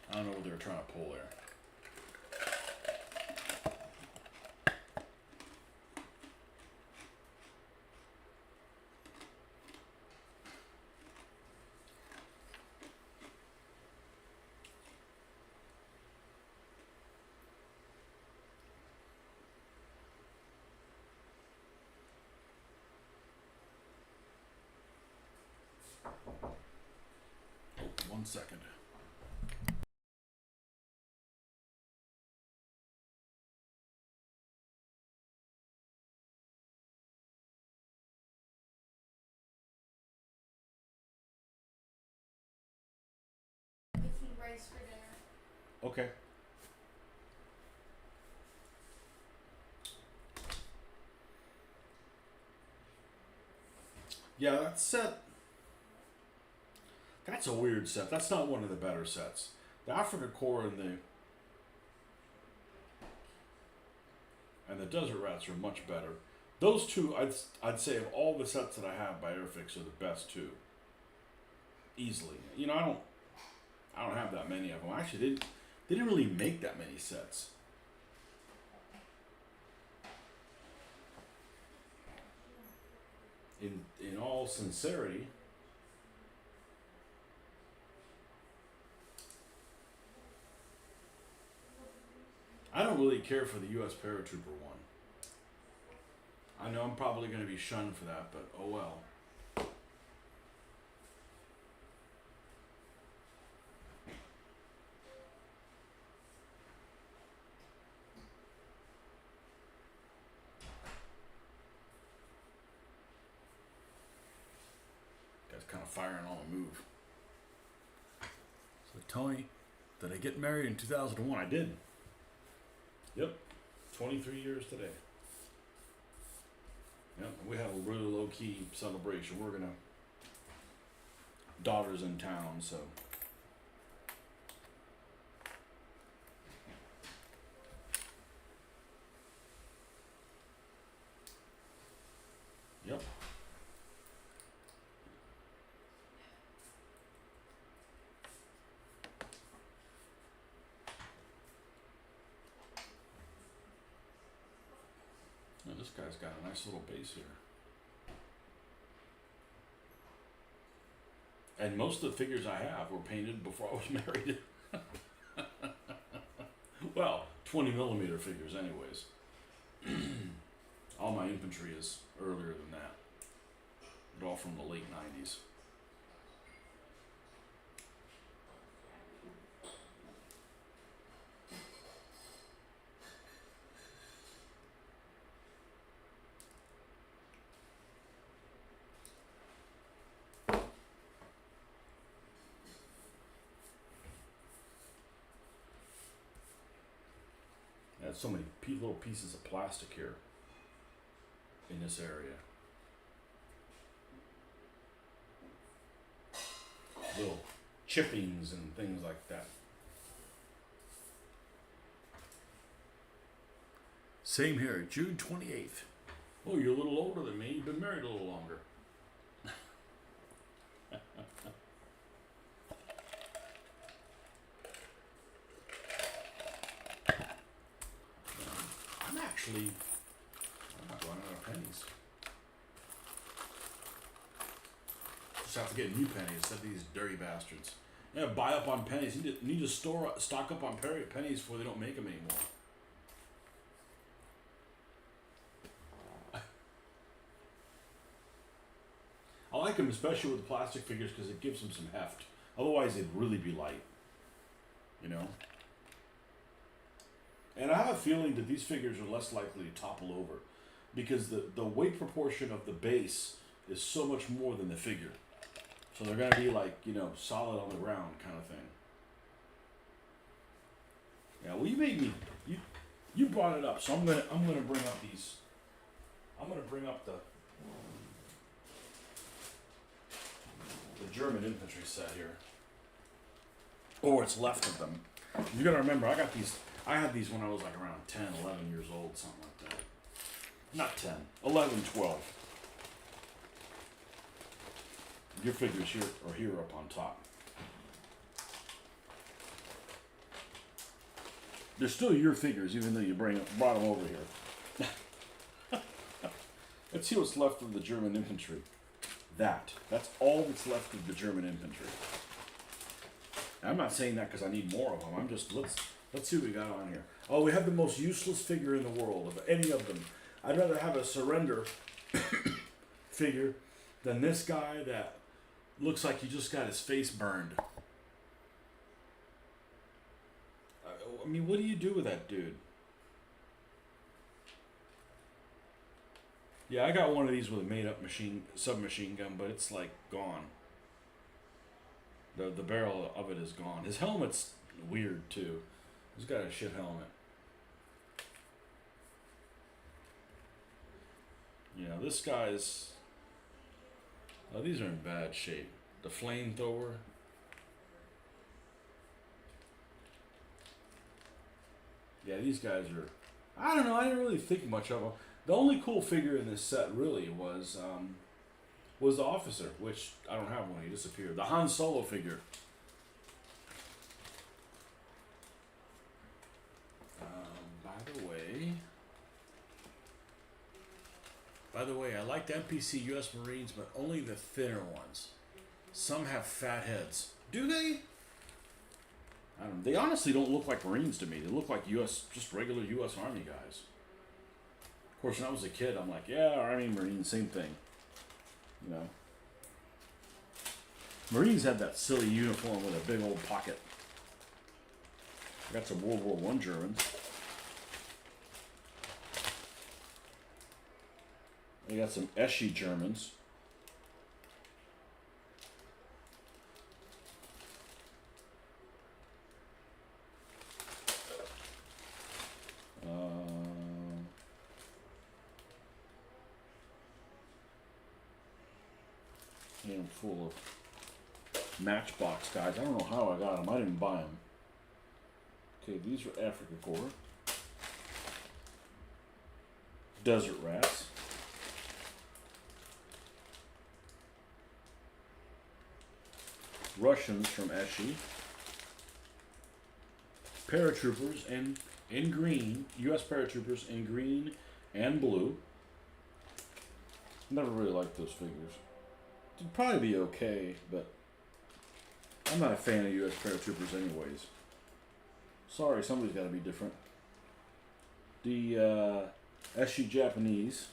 I don't know what they were trying to pull there. Oh, 1 second. Making rice for dinner. Okay. Yeah, that set. That's a weird set. That's not one of the better sets. The Africa Corps and the Desert Rats are much better. Those two, I'd say of all the sets that I have by Airfix are the best two. Easily. You know, I don't have that many of them. Actually, they didn't really make that many sets. In all sincerity, I don't really care for the U.S. Paratrooper one. I know I'm probably going to be shunned for that, but oh well. Guy's kind of firing on the move. So Tony, did I get married in 2001? I did. Yep, 23 years today. Yep, we had a really low key celebration. We're gonna daughter's in town, so yep. This guy's got a nice little base here. And most of the figures I have were painted before I was married. Well, 20mm figures anyways. All my infantry is earlier than that. But all from the late 90s. There's so many little pieces of plastic here in this area. Little chippings and things like that. Same here, June 28th. Oh, you're a little older than me. You've been married a little longer. I'm not running out of pennies. Just have to get new pennies instead of these dirty bastards. Yeah, buy up on pennies. You need to stock up on pennies before they don't make them anymore. I like them, especially with the plastic figures, because it gives them some heft. Otherwise, they'd really be light. You know? And I have a feeling that these figures are less likely to topple over, because the weight proportion of the base is so much more than the figure. So they're going to be like, you know, solid on the ground kind of thing. Yeah, well, you made me, you brought it up, so I'm gonna bring up these. I'm gonna bring up the German infantry set here, or what's left of them. You got to remember, I had these when I was like around 10, 11 years old, something like that. Not 10, 11, 12. Your figures here are here up on top. They're still your figures, even though you brought them over here. Let's see what's left of the German infantry. That's all that's left of the German infantry. I'm not saying that because I need more of them. I'm just, let's see what we got on here. Oh, we have the most useless figure in the world of any of them. I'd rather have a surrender figure than this guy that looks like he just got his face burned. I mean, what do you do with that dude? Yeah, I got one of these with a made-up submachine gun, but it's like gone. The barrel of it is gone. His helmet's weird too. He's got a shit helmet. You know, this guy's... Oh, these are in bad shape. The flamethrower. Yeah, these guys are... I don't know, I didn't really think much of them. The only cool figure in this set really was the officer, which I don't have one, he disappeared. The Han Solo figure. By the way, I like the NPC U.S. Marines, but only the thinner ones. Some have fat heads. Do they? I don't know. They honestly don't look like Marines to me. They look like just regular U.S. Army guys. Of course, when I was a kid, I'm like, yeah, Army, Marine, same thing. You know. Marines had that silly uniform with a big old pocket. I got some World War I Germans. I got some Eschi Germans. Handful of Matchbox guys. I don't know how I got them. I didn't buy them. Okay, these are Africa Corps. Desert Rats. Russians from Eschi. Paratroopers in green. U.S. paratroopers in green and blue. Never really liked those figures. It'd probably be okay, but I'm not a fan of U.S. paratroopers anyways. Sorry, somebody's got to be different. The SU Japanese.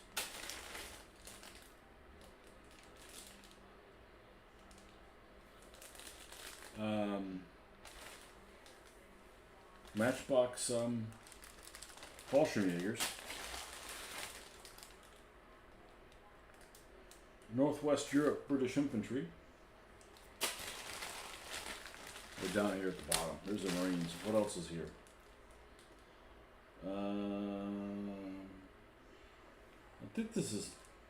Matchbox Fallschirmjägers. Northwest Europe British Infantry. We're down here at the bottom. There's the Marines. What else is here? I think this is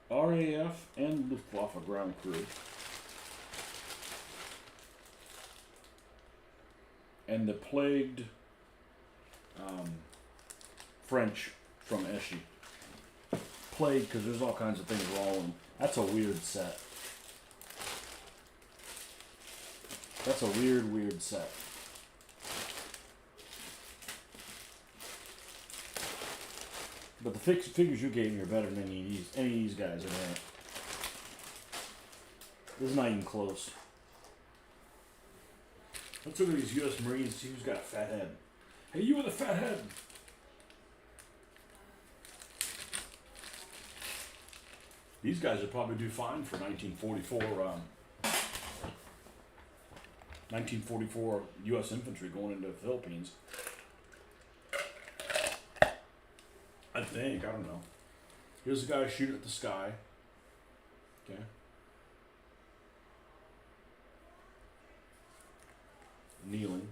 RAF and Luftwaffe ground crew. And the plagued French from Eschi. Plague, because there's all kinds of things wrong. That's a weird set. That's a weird set. But the figures you gave me are better than any of these guys in there. This is not even close. Let's look at these U.S. Marines, see who's got a fat head. Hey, you with a fat head! These guys would probably do fine for 1944 U.S. infantry going into the Philippines. I think, I don't know. Here's a guy shooting at the sky. Okay. Kneeling.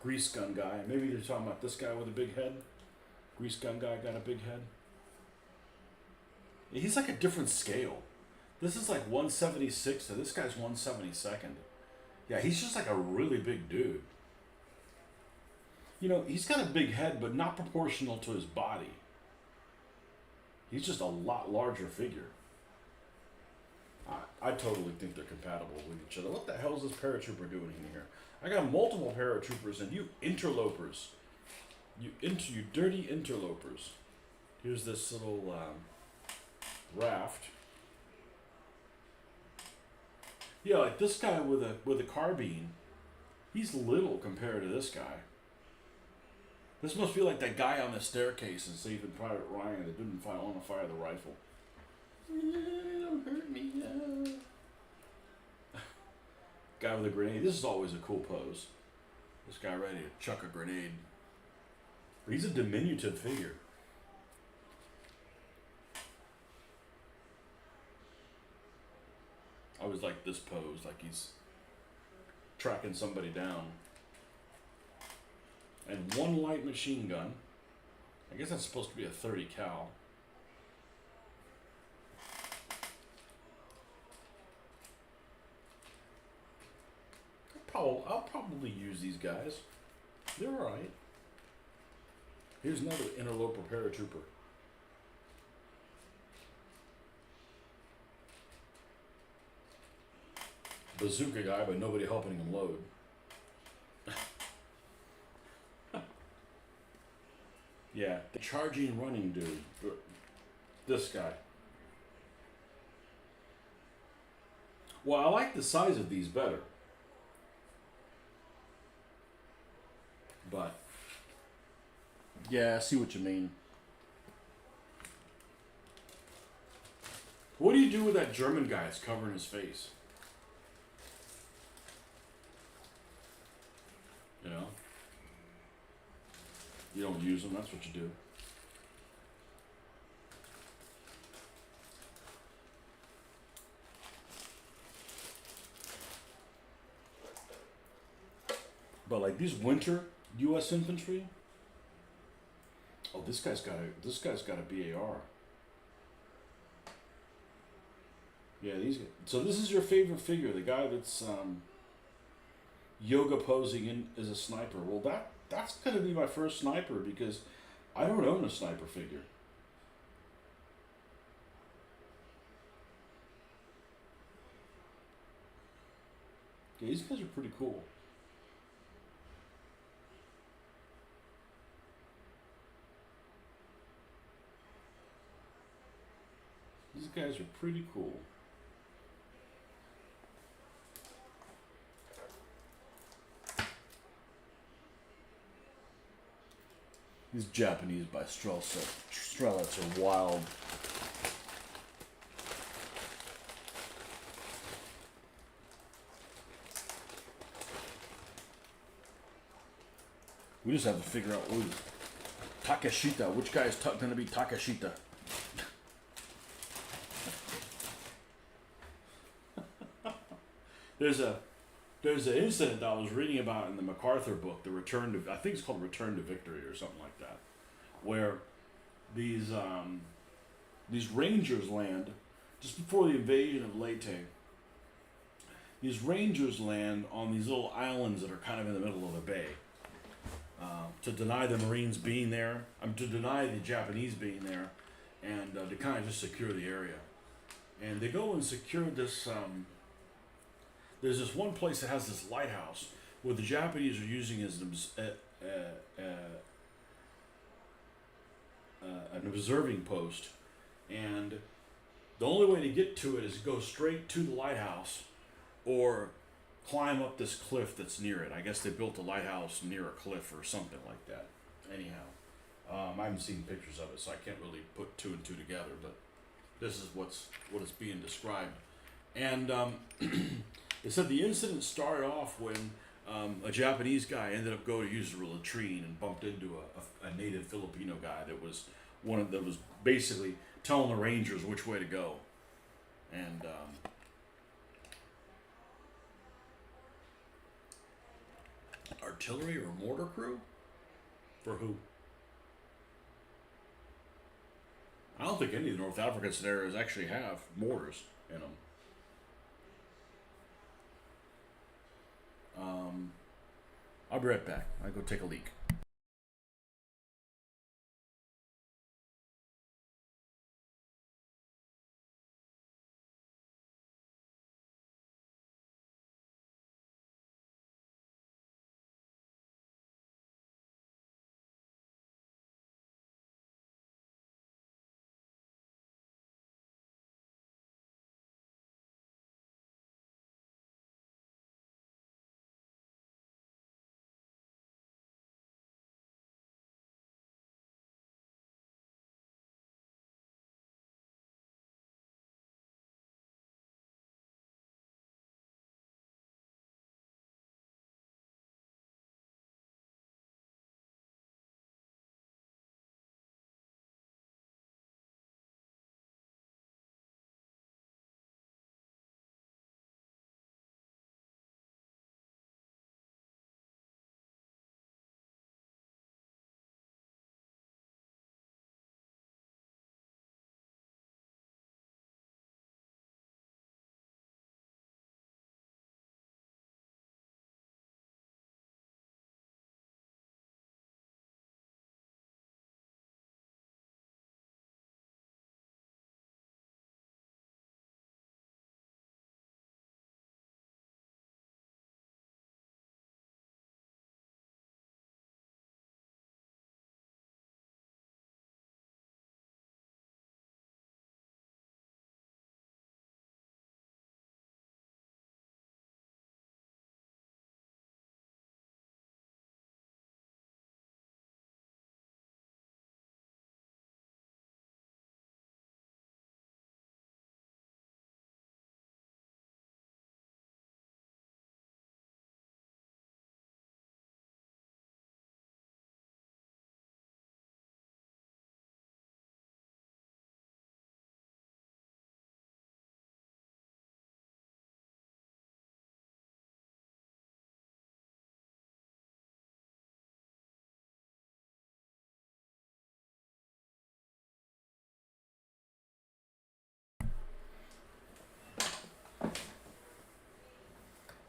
Grease gun guy. Maybe they're talking about this guy with a big head. Grease gun guy got a big head. He's like a different scale. This is like 176, so this guy's 172nd. Yeah, he's just like a really big dude. You know, he's got a big head, but not proportional to his body. He's just a lot larger figure. I totally think they're compatible with each other. What the hell is this paratrooper doing in here? I got multiple paratroopers and you interlopers. You dirty interlopers. Here's this little raft. Yeah, like this guy with a carbine, he's little compared to this guy. This must be like that guy on the staircase in Saving Private Ryan that didn't want to fire the rifle. Don't hurt me. Guy with a grenade. This is always a cool pose. This guy ready to chuck a grenade. But he's a diminutive figure. I always like this pose, like he's tracking somebody down. And one light machine gun. I guess that's supposed to be a 30 cal. I'll probably use these guys. They're alright. Here's another interloper paratrooper. Bazooka guy, but nobody helping him load. Yeah, the charging running dude. This guy. Well, I like the size of these better. But, yeah, I see what you mean. What do you do with that German guy that's covering his face? You know? You don't use them, that's what you do. But like these winter U.S. infantry. Oh, this guy's got a BAR. Yeah, so this is your favorite figure, the guy that's yoga posing as a sniper. Well, that's gonna be my first sniper because I don't own a sniper figure. Yeah, these guys are pretty cool. These guys are pretty cool. These Japanese by Strelitz are wild. We just have to figure out Takeshita. Which guy is going to be Takeshita? There's an incident that I was reading about in the MacArthur book, I think it's called Return to Victory or something like that, where these Rangers land just before the invasion of Leyte. These Rangers land on these little islands that are kind of in the middle of the bay. To deny the Marines being there, to deny the Japanese being there, and to kind of just secure the area. And they go and secure this. There's this one place that has this lighthouse where the Japanese are using as an observing post, and the only way to get to it is go straight to the lighthouse, or climb up this cliff that's near it. I guess they built a lighthouse near a cliff or something like that. Anyhow, I haven't seen pictures of it, so I can't really put two and two together. But this is what is being described. And they said the incident started off when a Japanese guy ended up going to use the latrine and bumped into a native Filipino guy that was basically telling the Rangers which way to go. And artillery or mortar crew? For who? I don't think any of the North African scenarios actually have mortars in them. I'll be right back. I'll go take a leak.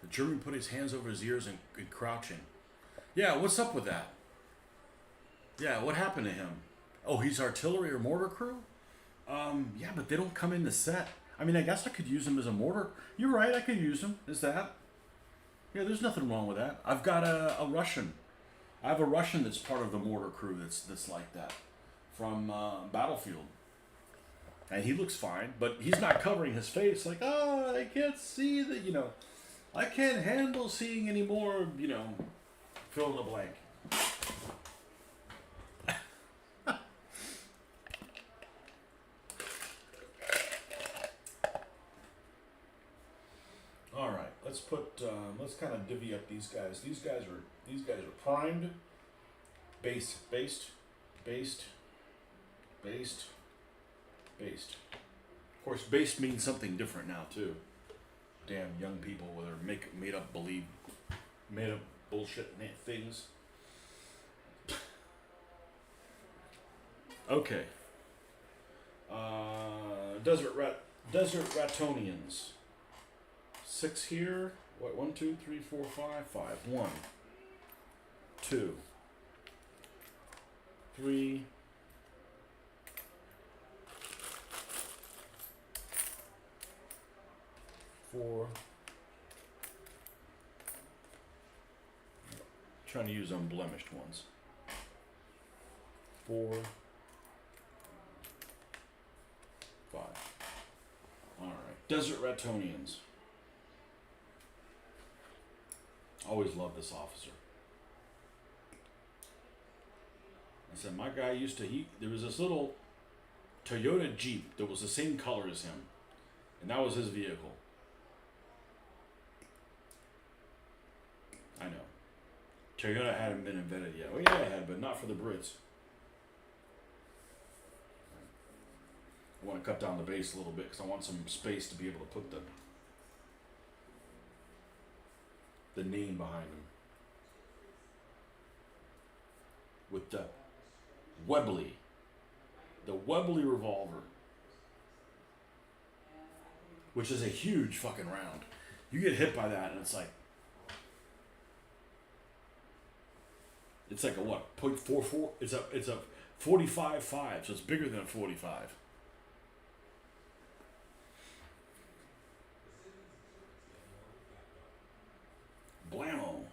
The German put his hands over his ears and crouching. Yeah, what's up with that? Yeah, what happened to him? Oh, he's artillery or mortar crew? Yeah, but they don't come in the set. I mean, I guess I could use him as a mortar. You're right, I could use him as that. Yeah, there's nothing wrong with that. I've got a Russian. I have a Russian that's part of the mortar crew that's like that from Battlefield. And he looks fine, but he's not covering his face like, oh, I can't see the, I can't handle seeing anymore, fill in the blank. All right, let's kind of divvy up these guys. These guys are primed, based. Of course, based means something different now too. Damn young people with their made up bullshit things. Okay. Desert Ratonians. 6 here. What? 1, 2, 3, 4, 5, 5. 1, 2, 3. 4. Trying to use unblemished ones. 4, 5. All right. Desert Ratonians. Always loved this officer. I said my guy there was this little Toyota Jeep that was the same color as him, and that was his vehicle. I know. Toyota hadn't been invented yet. Well, yeah, it had, but not for the Brits. I want to cut down the base a little bit because I want some space to be able to put the name behind him. With the Webley. The Webley revolver. Which is a huge fucking round. You get hit by that and it's like a what? .44? It's a 45.5, so it's bigger than a 45. Blammo.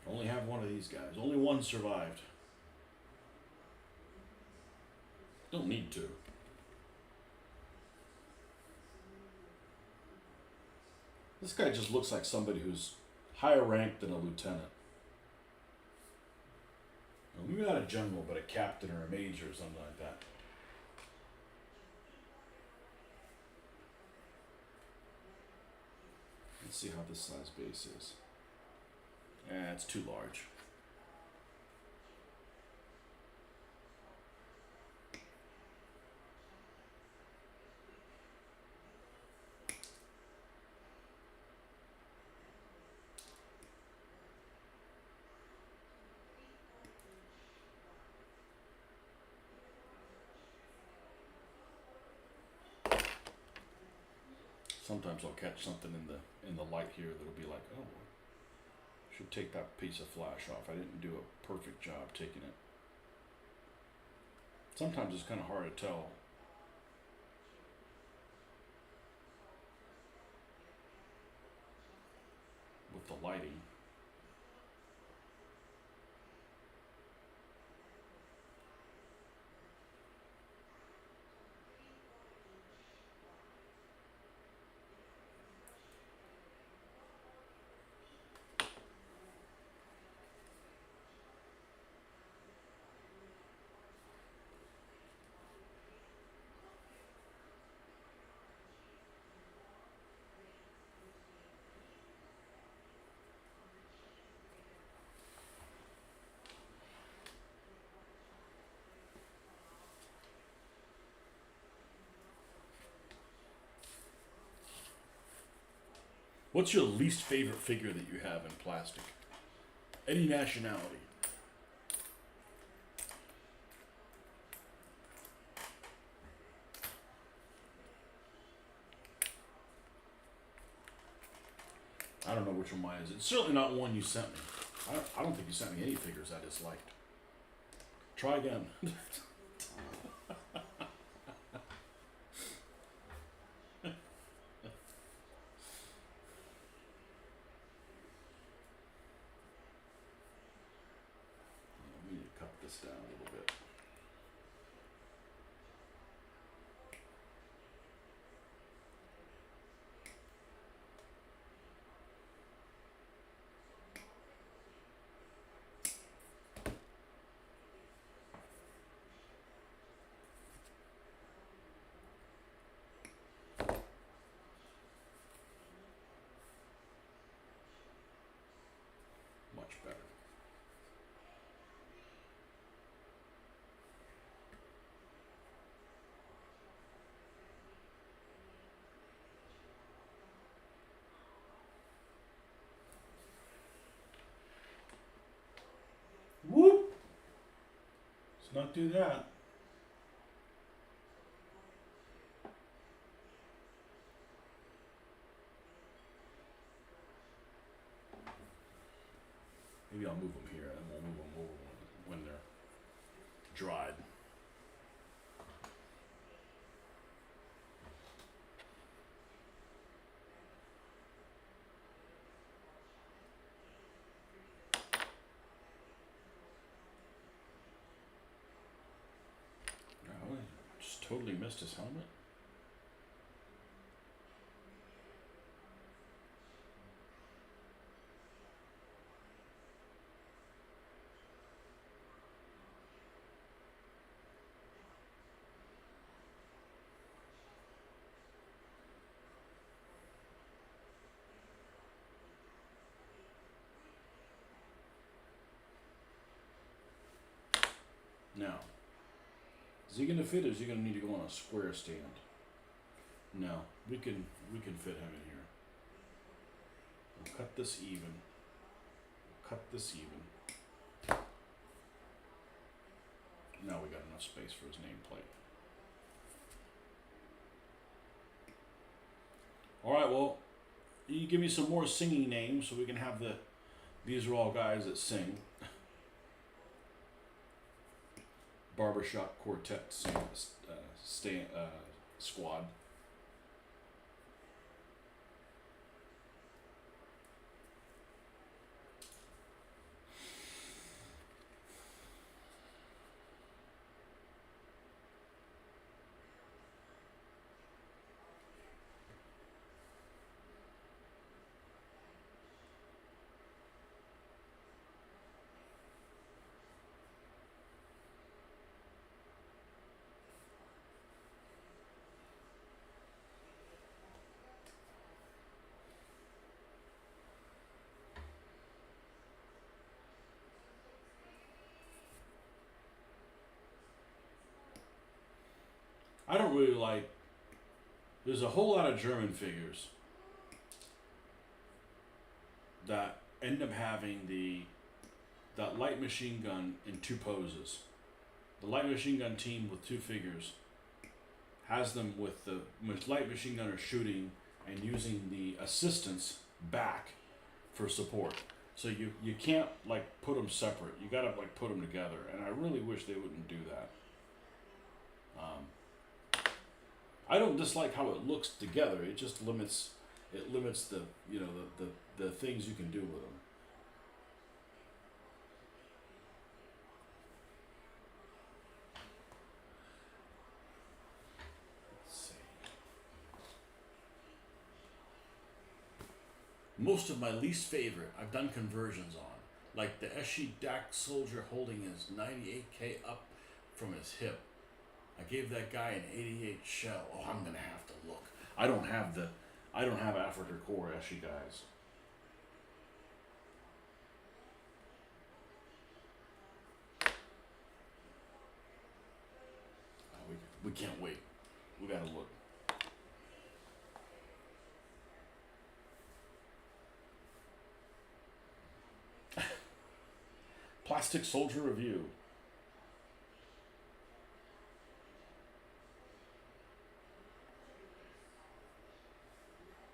Only have one of these guys. Only one survived. Don't need to. This guy just looks like somebody who's higher ranked than a lieutenant. Well, maybe not a general, but a captain or a major or something like that. Let's see how this size base is. It's too large. Sometimes I'll catch something in the light here that'll be like, oh, should take that piece of flash off. I didn't do a perfect job taking it. Sometimes it's kind of hard to tell. With the lighting. What's your least favorite figure that you have in plastic? Any nationality? I don't know which one mine is. It's certainly not one you sent me. I don't think you sent me any figures I disliked. Try again. this down a little bit. Much better. Whoop! Let's not do that. Maybe I'll move them here and we'll move them over when they're dried. Oh, I just totally missed his helmet. Now, is he gonna fit or is he gonna need to go on a square stand? No, we can fit him in here. We'll cut this even. Cut this even. Now we got enough space for his nameplate. Alright, well, you give me some more singing names so we can have these are all guys that sing. Barbershop Quartet squad. I don't really like. There's a whole lot of German figures that end up having that light machine gun in two poses. The light machine gun team with two figures has them with the light machine gunner shooting and using the assistants back for support. So you can't like put them separate. You gotta like put them together. And I really wish they wouldn't do that. I don't dislike how it looks together. It just limits the the things you can do with them. Let's see. Most of my least favorite I've done conversions on, like the Eschi Dak soldier holding his 98K up from his hip. I gave that guy an 88 shell. Oh, I'm gonna have to look. I don't have Africa Core Eschi guys. We can't wait. We gotta look. Plastic Soldier Review.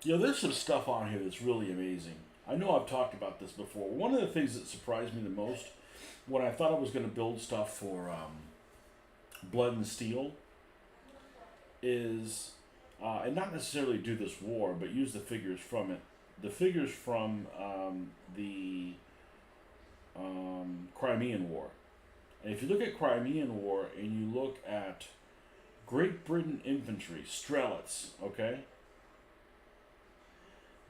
There's some stuff on here that's really amazing. I know I've talked about this before. One of the things that surprised me the most when I thought I was going to build stuff for Blood and Steel is, and not necessarily do this war, but use the figures from it. The figures from the Crimean War. And if you look at Crimean War and you look at Great Britain infantry, Strelitz, okay?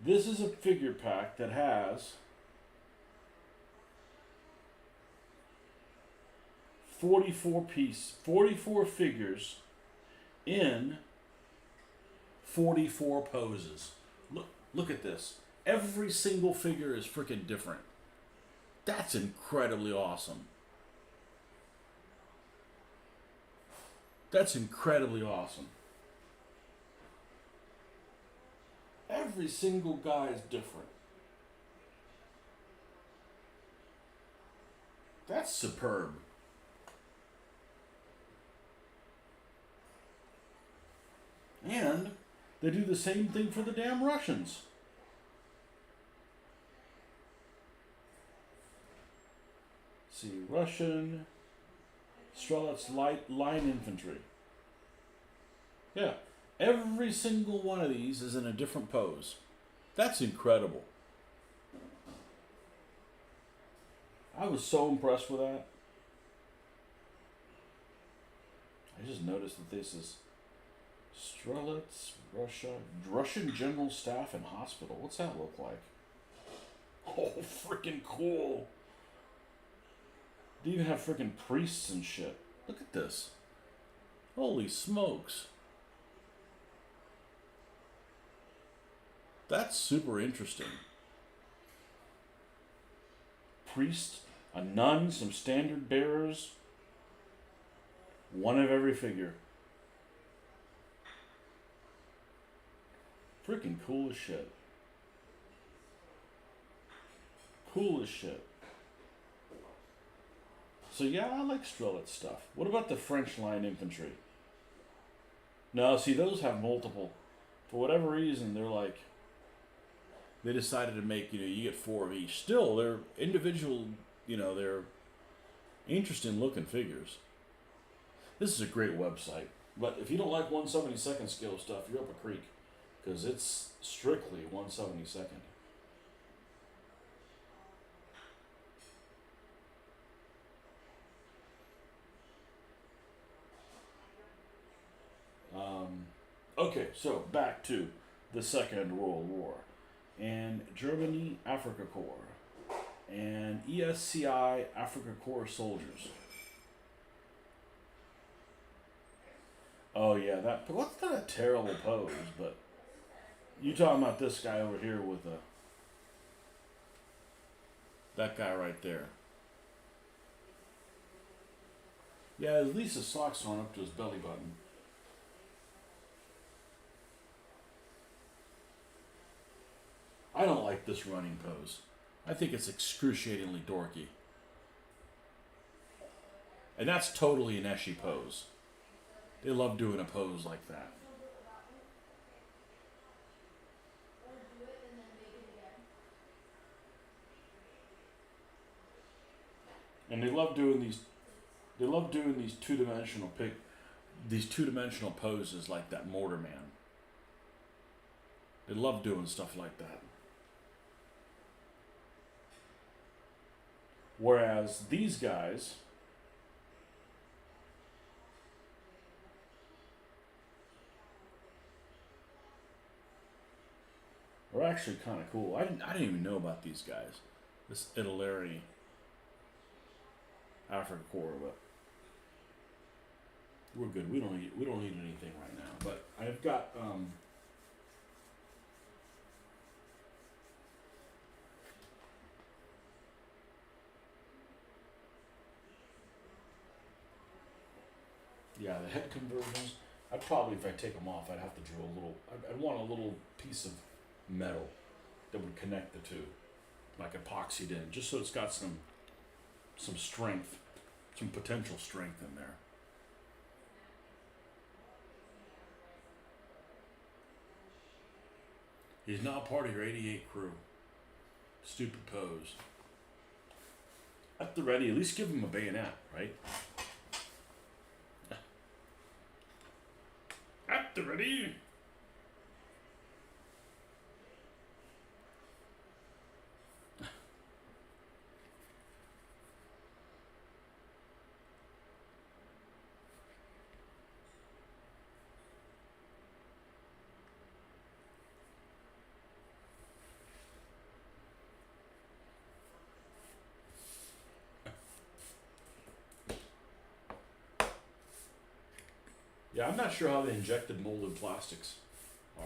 This is a figure pack that has 44 figures in 44 poses. Look at this. Every single figure is freaking different. That's incredibly awesome. That's incredibly awesome. Every single guy is different. That's superb. And they do the same thing for the damn Russians. See, Russian Strelitz line infantry. Yeah, every single one of these is in a different pose. That's incredible. I was so impressed with that. I just noticed that this is Strelitz, Russian General Staff and Hospital. What's that look like? Oh, freaking cool. They even have freaking priests and shit. Look at this. Holy smokes. That's super interesting. Priest, a nun, some standard bearers. One of every figure. Freaking cool as shit. Cool as shit. So yeah, I like Strelitz stuff. What about the French line infantry? No, see, those have multiple. For whatever reason, they're like, they decided to make, you get 4 of each. Still, they're individual, they're interesting looking figures. This is a great website. But if you don't like 1/72 scale stuff, you're up a creek. Because it's strictly 1/72. Okay, so back to the Second World War. And Germany Africa Corps. And ESCI Africa Corps soldiers. Oh yeah, what's not a terrible pose, but you talking about this guy over here with that guy right there. Yeah, at least his socks aren't up to his belly button. I don't like this running pose. I think it's excruciatingly dorky. And that's totally an Eschi pose. They love doing a pose like that. And they love doing these. They love doing these two-dimensional poses like that Mortar Man. They love doing stuff like that. Whereas these guys are actually kind of cool. I didn't even know about these guys. This Italy Africa Corps, but we're good. We don't need anything right now. But I've got yeah, the head conversions. I'd probably, if I take them off, I'd have to drill a little. I'd want a little piece of metal that would connect the two, like epoxied in, just so it's got some strength, some potential strength in there. He's not part of your 88 crew. Stupid pose. At the ready, at least give him a bayonet, right? At the ready. Yeah, I'm not sure how the injected molded plastics are.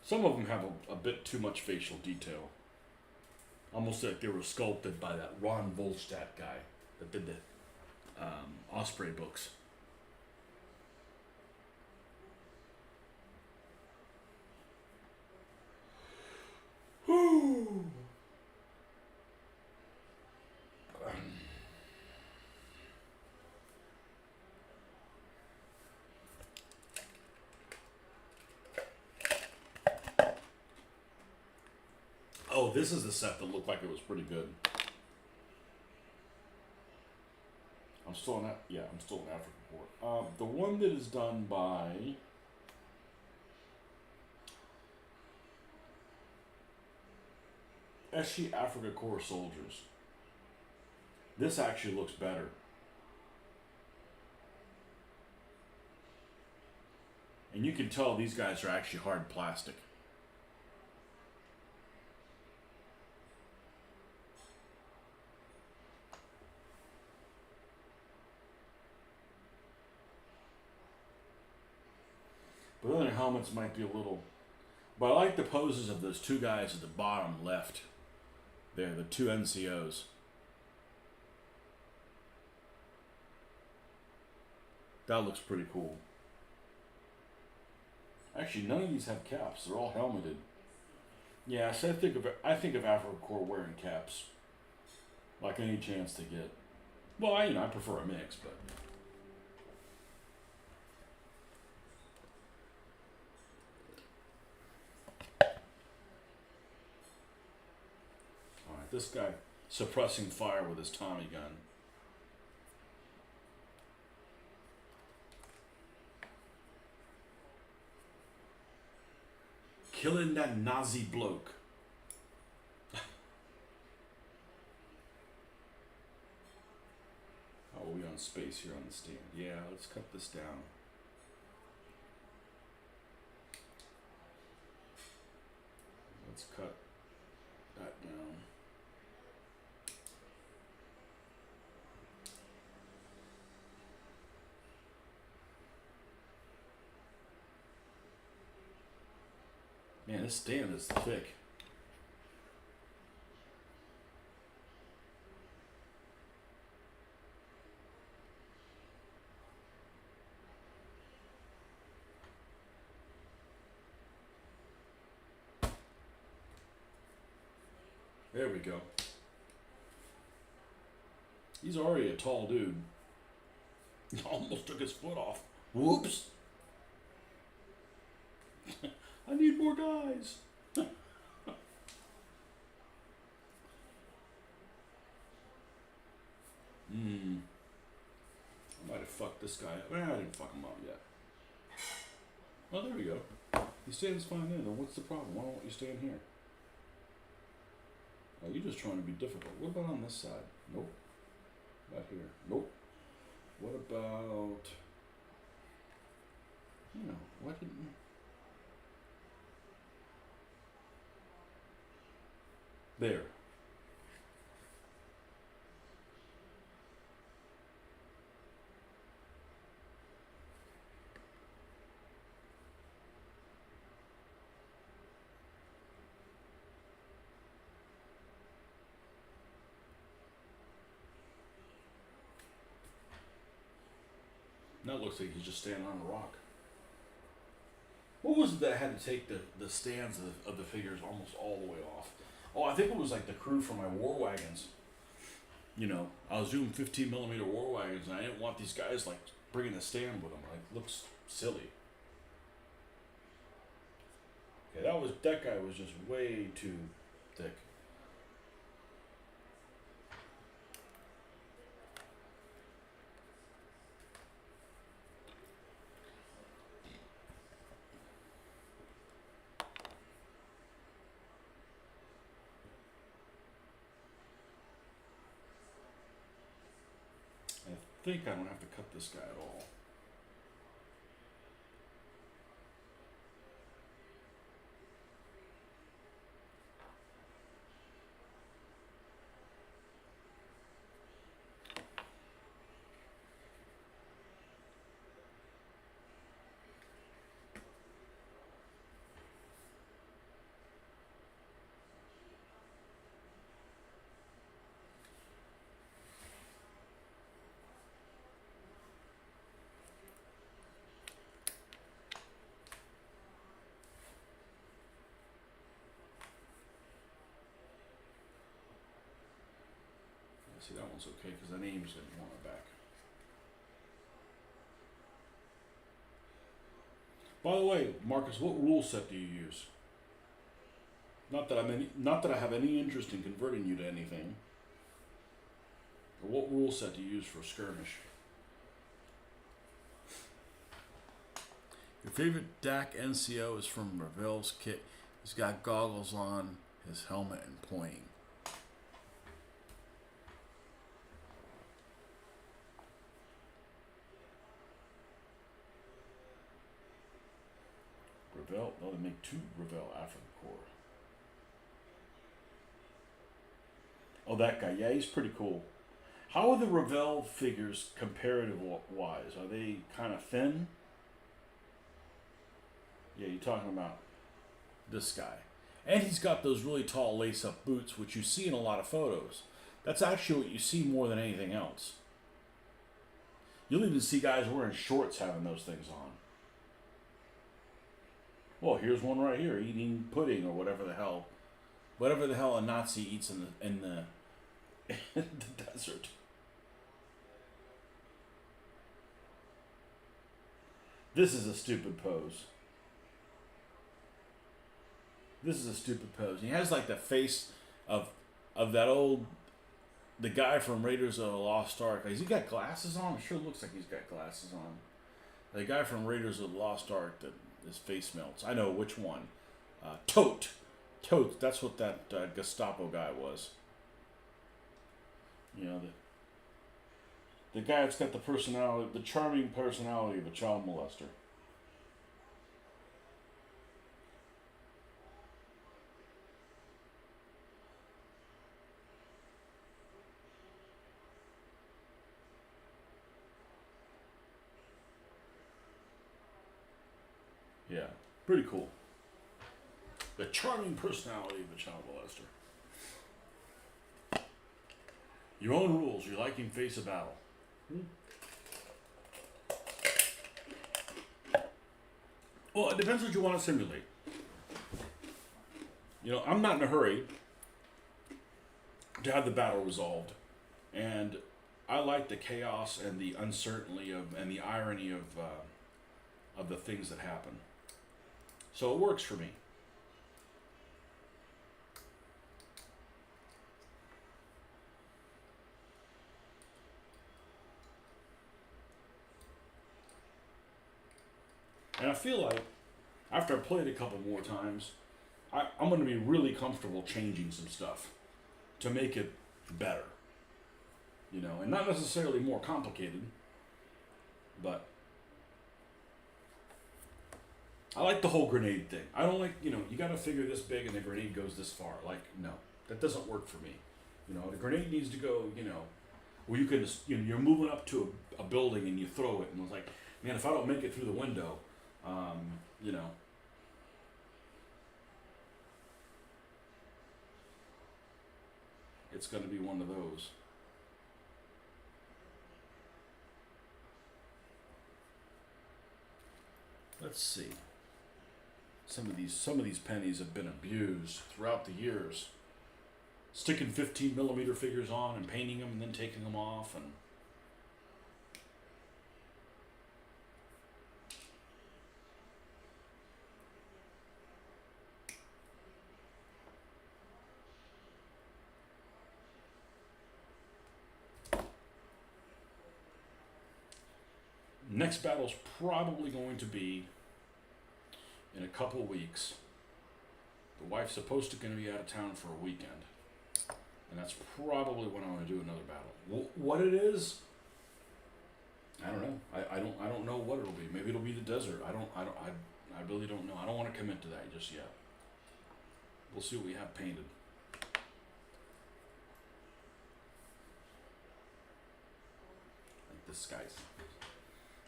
Some of them have a bit too much facial detail. Almost like they were sculpted by that Ron Volstadt guy that did the Osprey books. Whew. Oh, this is the set that looked like it was pretty good. I'm still in that. Yeah, I'm still in Africa Port. The one that is done by Eshi Africa Corps soldiers. This actually looks better. And you can tell these guys are actually hard plastic. But then their helmets might be a little. But I like the poses of those two guys at the bottom left. There, the two NCOs. That looks pretty cool. Actually, none of these have caps. They're all helmeted. Yeah, so I think of Africa Corps wearing caps, like any chance to get. Well, I prefer a mix, but. All right, this guy suppressing fire with his Tommy gun. Killing that Nazi bloke. Oh, we on space here on the stand. Yeah, let's cut this down. Let's cut that down. Man, this stand is thick. There we go. He's already a tall dude. He almost took his foot off. Whoops. I need more guys. I might have fucked this guy up. I didn't fuck him up yet. Oh, there we go. He stands fine there. Then what's the problem? Why don't you stand here? Oh, you're just trying to be difficult. What about on this side? Nope. Not here. Nope. What about... why didn't you... There. That looks like he's just standing on a rock. What was it that had to take the stands of the figures almost all the way off? Oh, I think it was like the crew for my war wagons. I was doing 15mm war wagons, and I didn't want these guys like bringing the stand with them. Like, looks silly. Okay, that guy was just way too thick. I think I don't have to cut this guy at all. See, that one's okay because the names didn't want it back. By the way, Marcus, what rule set do you use? Not that I have any interest in converting you to anything. But what rule set do you use for skirmish? Your favorite DAC NCO is from Ravel's kit. He's got goggles on, his helmet, and pointing. Ravel? No, they make 2 Ravel African Corps. Oh, that guy. Yeah, he's pretty cool. How are the Ravel figures comparative wise? Are they kind of thin? Yeah, you're talking about this guy. And he's got those really tall lace-up boots, which you see in a lot of photos. That's actually what you see more than anything else. You'll even see guys wearing shorts having those things on. Well, here's one right here, eating pudding or whatever the hell a Nazi eats in the in the desert. This is a stupid pose. This is a stupid pose. He has like the face of the guy from Raiders of the Lost Ark. Has he got glasses on? It sure looks like he's got glasses on. The guy from Raiders of the Lost Ark that his face melts. I know which one. Tote. That's what that Gestapo guy was. You know, the guy that's got the charming personality of a child molester. Yeah, pretty cool. The charming personality of a child molester. Your own rules. Your liking face a battle. Well, it depends what you want to simulate. You know, I'm not in a hurry to have the battle resolved, and I like the chaos and the uncertainty and the irony of the things that happen. So it works for me. And I feel like after I play it a couple more times, I'm going to be really comfortable changing some stuff to make it better. You know, and not necessarily more complicated, but I like the whole grenade thing. I don't like, you know, you got to figure this big and the grenade goes this far. Like, no, that doesn't work for me. You know, the grenade needs to go, you know, where you can, you know, you're moving up to a building and you throw it and it's like, man, if I don't make it through the window, you know, it's going to be one of those. Let's see. Some of these pennies have been abused throughout the years. Sticking 15mm figures on and painting them and then taking them off and next battle's probably going to be in a couple weeks. The wife's supposed to going to be out of town for a weekend, and that's probably when I want to do another battle. What it is, I don't know. I don't know what it'll be. Maybe it'll be the desert. I really don't know. I don't want to commit to that just yet. We'll see what we have painted. Like this guy's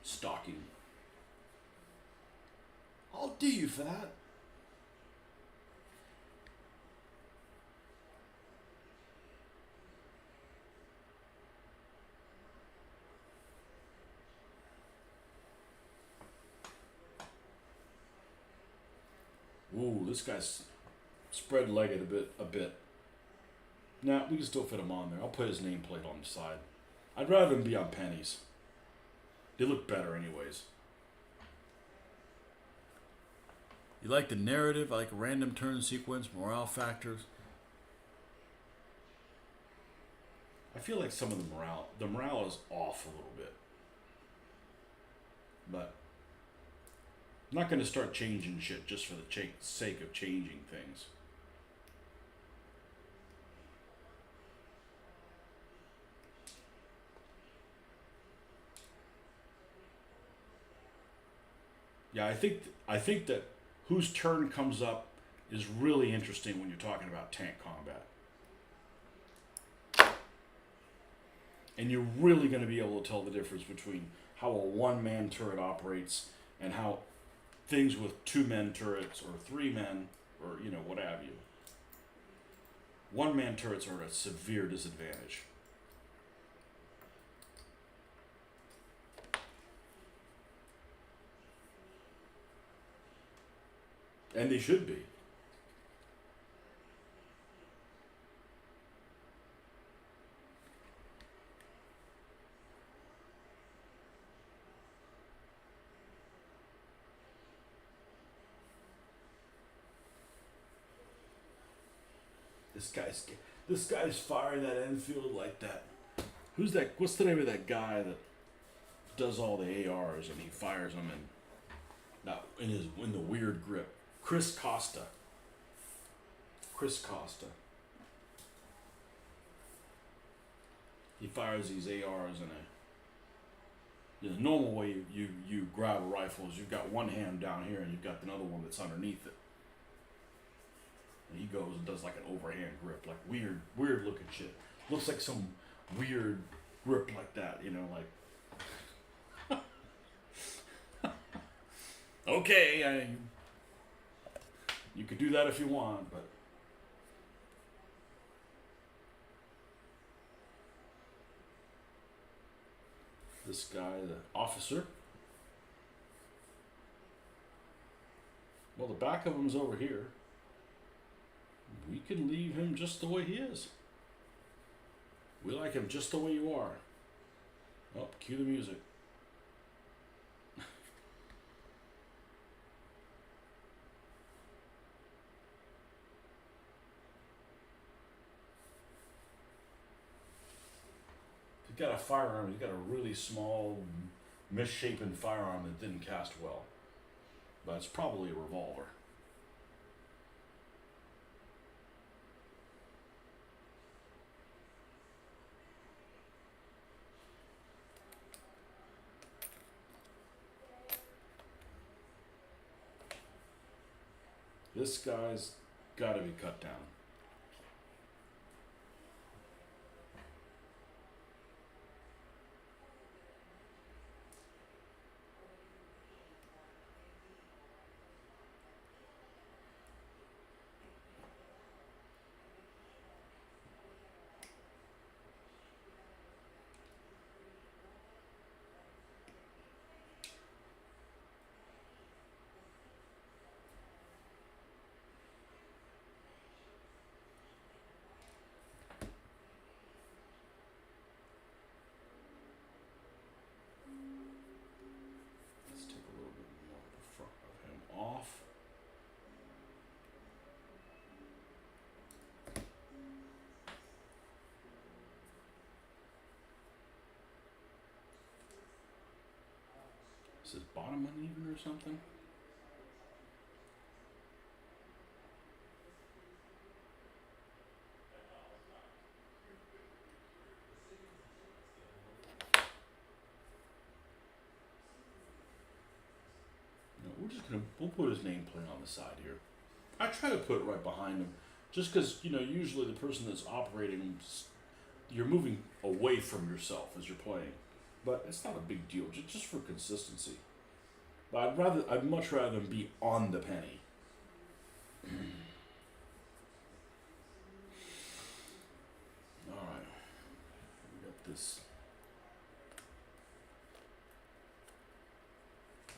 stalking. I'll do you for that. Ooh, this guy's spread-legged a bit. Nah, we can still fit him on there. I'll put his nameplate on the side. I'd rather him be on pennies. They look better anyways. You like the narrative, I like a random turn sequence, morale factors. I feel like some of the morale is off a little bit. But I'm not going to start changing shit just for the sake of changing things. Yeah, I think that whose turn comes up is really interesting when you're talking about tank combat. And you're really going to be able to tell the difference between how a one-man turret operates and how things with two-man turrets or three-men or, you know, what have you. One-man turrets are at a severe disadvantage. And they should be. This guy's firing that Enfield like that. Who's that? What's the name of that guy that does all the ARs and he fires them in the weird grip? Chris Costa. He fires these ARs in a. The normal way you grab a rifle is you've got one hand down here and you've got another one that's underneath it. And he goes and does like an overhand grip, like weird looking shit. Looks like some weird grip like that, you know, like. Okay, you could do that if you want, but. This guy, the officer. Well, the back of him's over here. We can leave him just the way he is. We like him just the way you are. Oh, cue the music. He's got a firearm. He's got a really small, misshapen firearm that didn't cast well. But it's probably a revolver. This guy's got to be cut down. Let's take a little bit more of the front of him off. Is his bottom uneven or something? No, we'll put his nameplate on the side here. I try to put it right behind him, just because, you know, usually the person that's operating, you're moving away from yourself as you're playing. But it's not a big deal, just for consistency. But I'd much rather them be on the penny. Alright. We got this.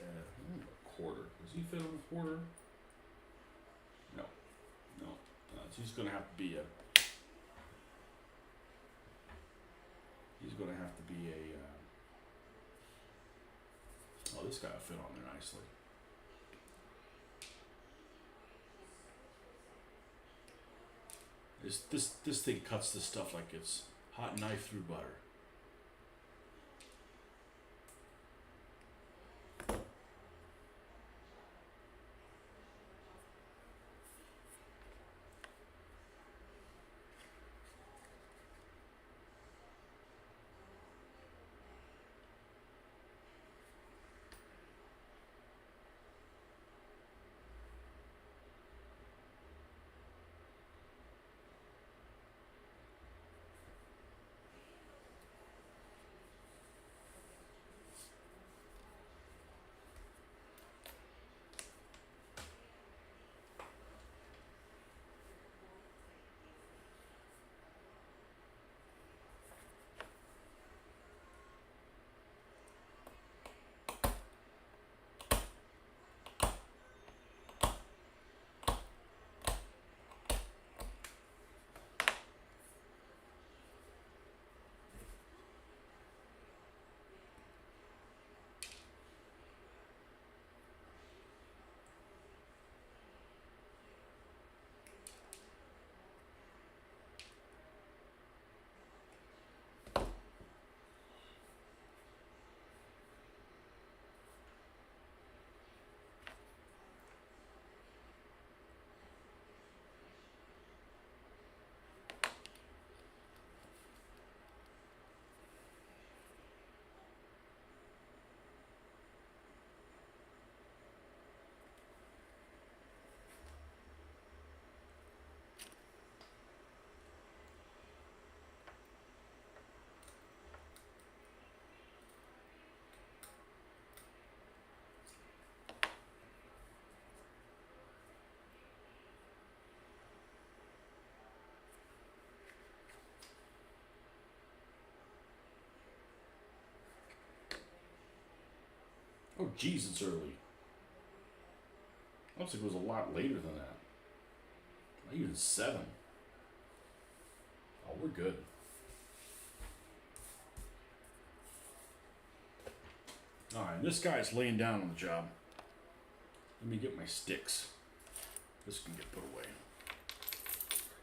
A quarter. Does he fit on a quarter? No. So he's going to have to be He's going to have to be a. Oh, this guy will fit on there nicely. This thing cuts this stuff like it's hot knife through butter. Oh, geez, it's early. Looks like it was a lot later than that. Not even 7. Oh, we're good. Alright, this guy's laying down on the job. Let me get my sticks. This can get put away.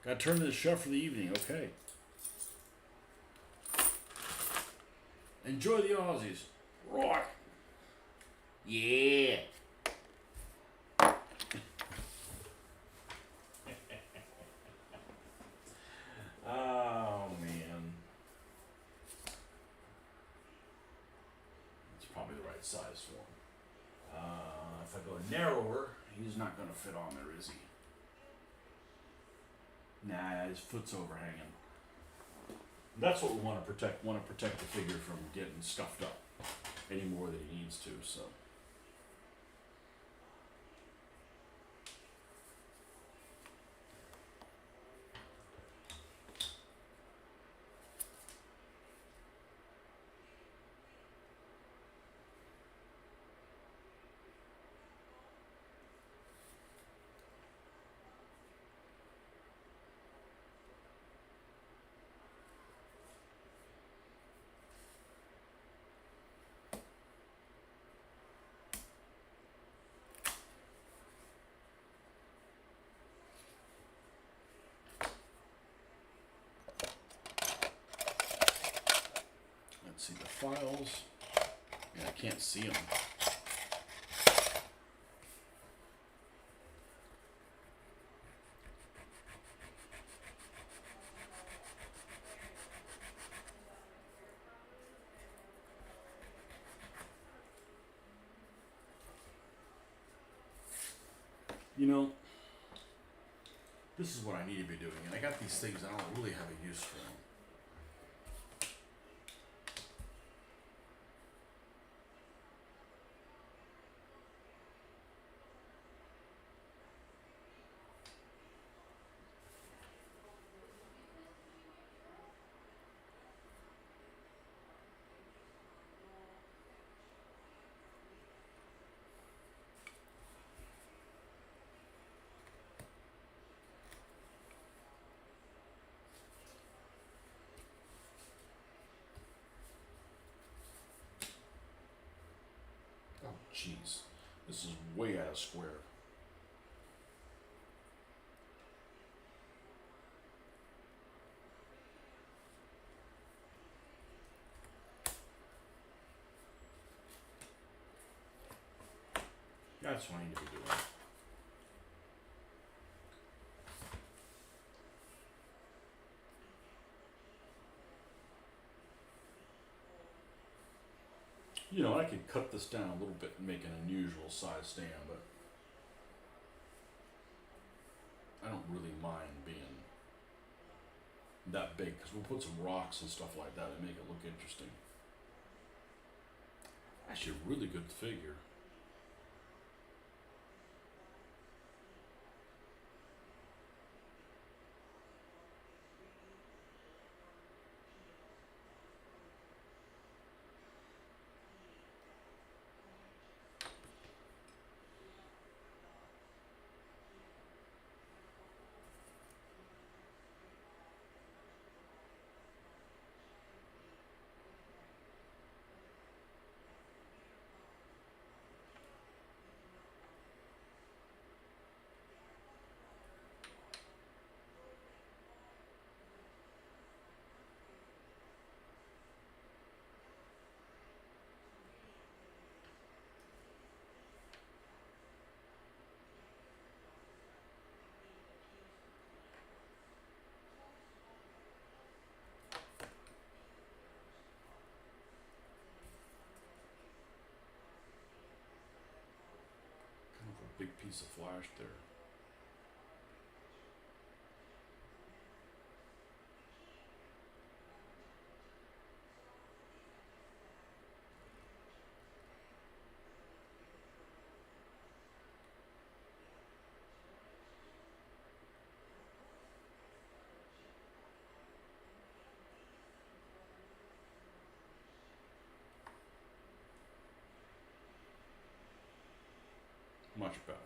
Gotta turn to the chef for the evening, okay. Enjoy the Aussies. Right. Yeah. Oh, man. It's probably the right size for him. If I go narrower, he's not going to fit on there, is he? Nah, his foot's overhanging. That's what we want to protect. Want to protect the figure from getting scuffed up any more than he needs to. So. Let's see the files. Yeah, I can't see them. You know, this is what I need to be doing, and I got these things I don't really have a use for them. Jeez, this is way out of square. That's what I need to be doing. You know, I could cut this down a little bit and make an unusual size stand, but I don't really mind being that big because we'll put some rocks and stuff like that and make it look interesting. Actually, a really good figure. Kind of a big piece of flash there. Much better.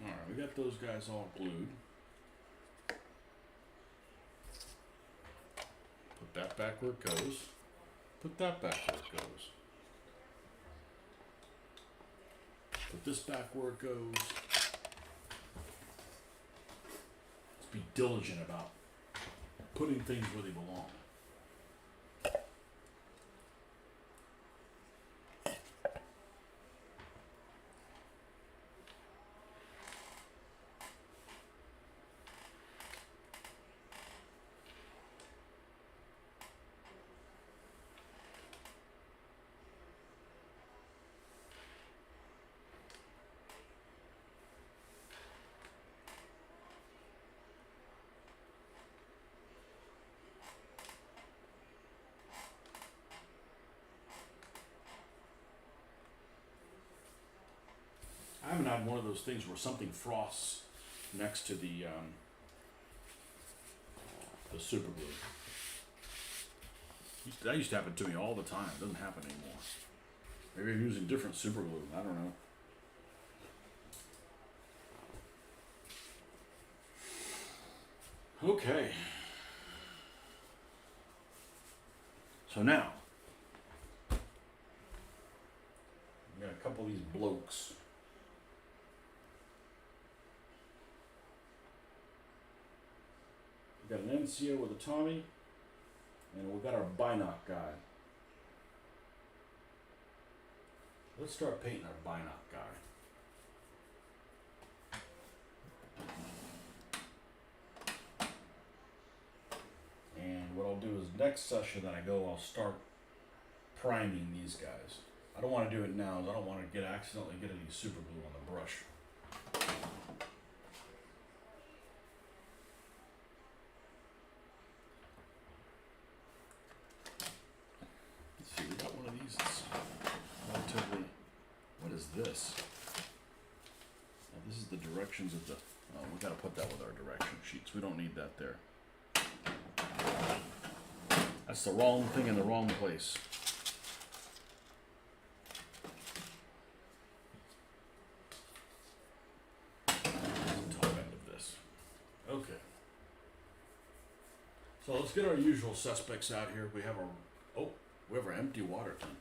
Alright, we got those guys all glued. Put that back where it goes. Put that back where it goes. Put this back where it goes. Let's be diligent about putting things where they belong. I haven't had one of those things where something frosts next to the super glue. That used to happen to me all the time. It doesn't happen anymore. Maybe I'm using different super glue. I don't know. Okay. So now, we got a couple of these blokes. We got an NCO with a Tommy, and we got our binoc guy. Let's start painting our binoc guy. next session that I go, I'll start priming these guys. I don't want to do it now, as I don't want to accidentally get any super glue on the brush. Let's see, we got one of these that's relatively. What is this? Oh, this is the directions of the. Oh, we got to put that with our direction sheets. We don't need that there. That's the wrong thing in the wrong place. Top end of this. Okay. So let's get our usual suspects out here. We have our empty water tank.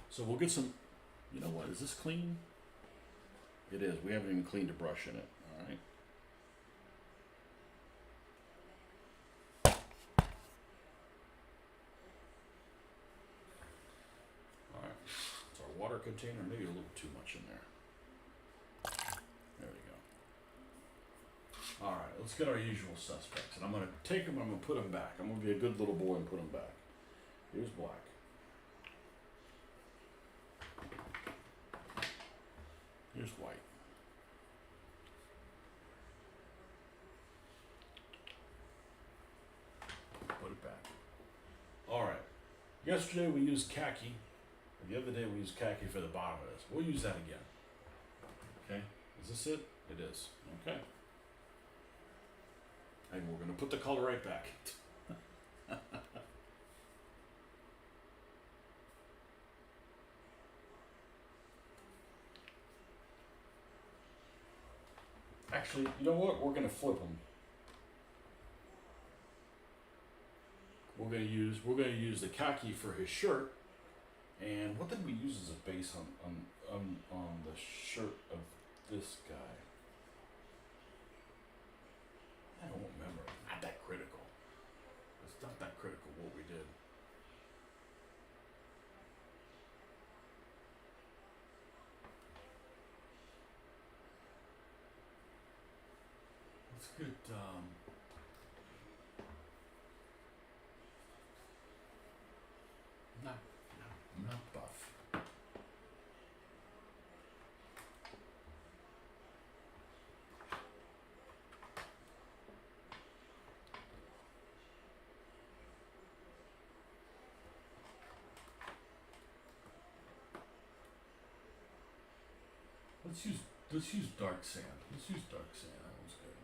So we'll get some. You know what? Is this clean? It is. We haven't even cleaned a brush in it. All right. It's our water container, maybe a little too much in there. There we go. Alright, let's get our usual suspects. And I'm going to take them, I'm going to put them back. I'm going to be a good little boy and put them back. Here's black. Here's white. Put it back. Alright. Yesterday we used khaki. The other day we used khaki for the bottom of this. We'll use that again. Okay? Is this it? It is. Okay. And we're going to put the color right back. Actually, you know what? We're going to flip them. We're going to use the khaki for his shirt. And what did we use as a base on the shirt of this guy? I don't remember. Not that critical. It's not that critical what we did. Let's get not buff. Let's use dark sand. Let's use dark sand. That one's good.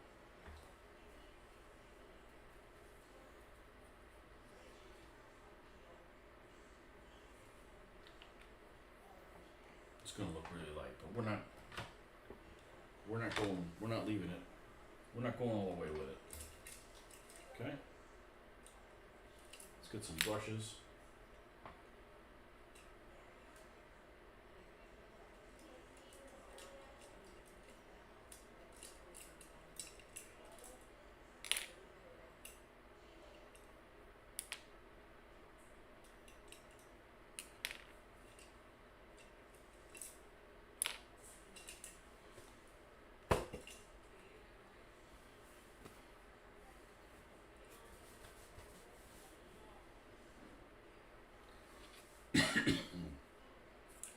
It's gonna look really light, but we're not leaving it. We're not going all the way with it. Okay? Let's get some brushes.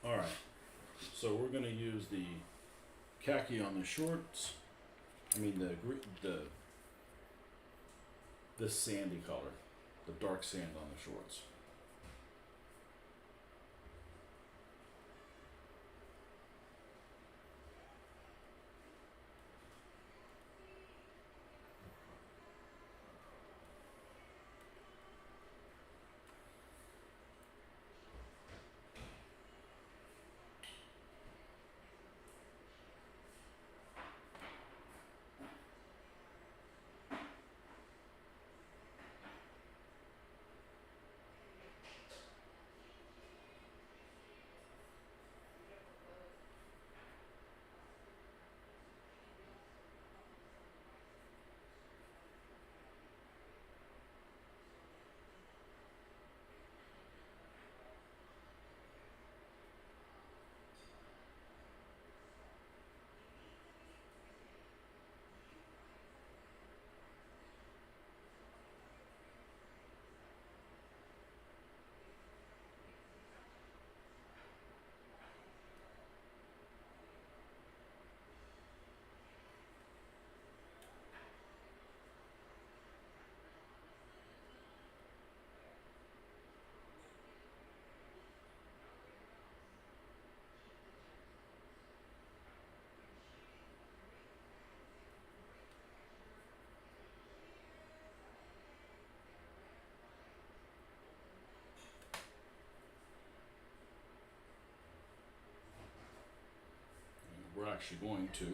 All right, so we're going to use the khaki on the shorts. I mean this sandy color, the dark sand on the shorts. we're actually going to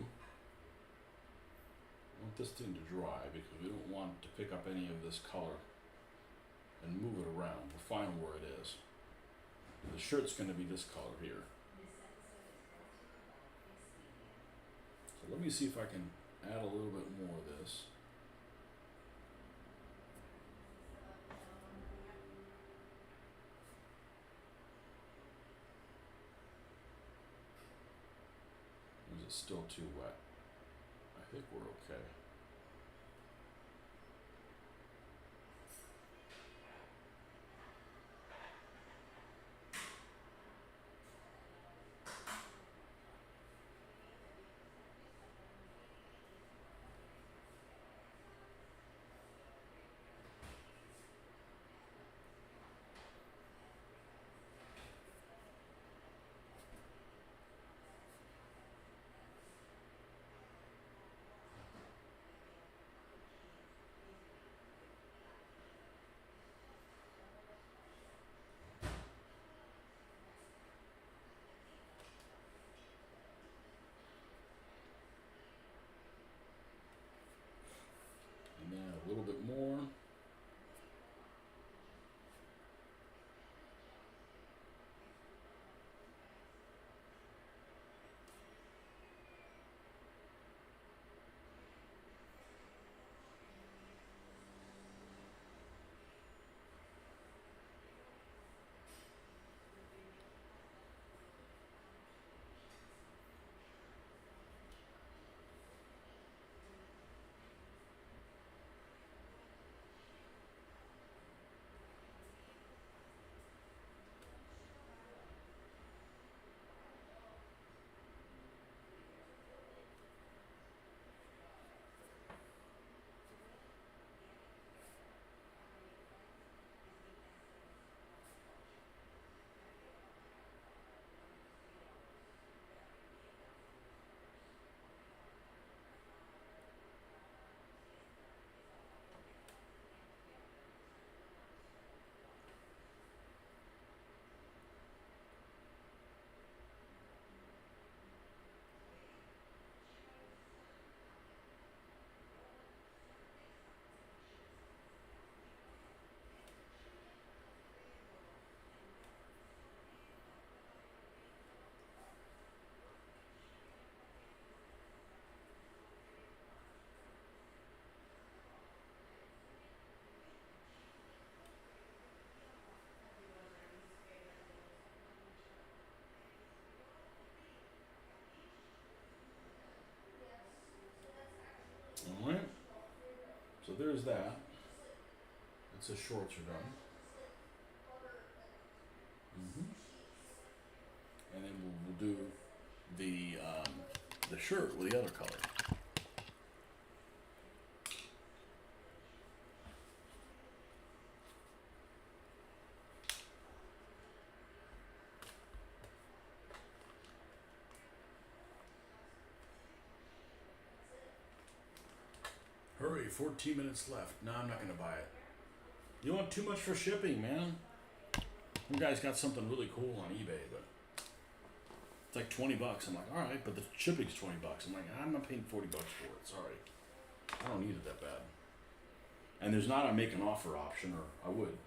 want this thing to dry because we don't want it to pick up any of this color and move it around. We'll find where it is. The shirt's going to be this color here. So let me see if I can add a little bit more of this. Or is it still too wet? I think we're okay. And then a little bit more. All right. So there's that. It says shorts are done. And then we'll do the shirt with the other color. Hurry, 14 minutes left. No, I'm not gonna buy it. You want too much for shipping, man. You guys got something really cool on eBay, but it's like 20 bucks. I'm like, all right, but the shipping's 20 bucks. I'm like, I'm not paying 40 bucks for it. Sorry. I don't need it that bad. And there's not a make an offer option, or I would.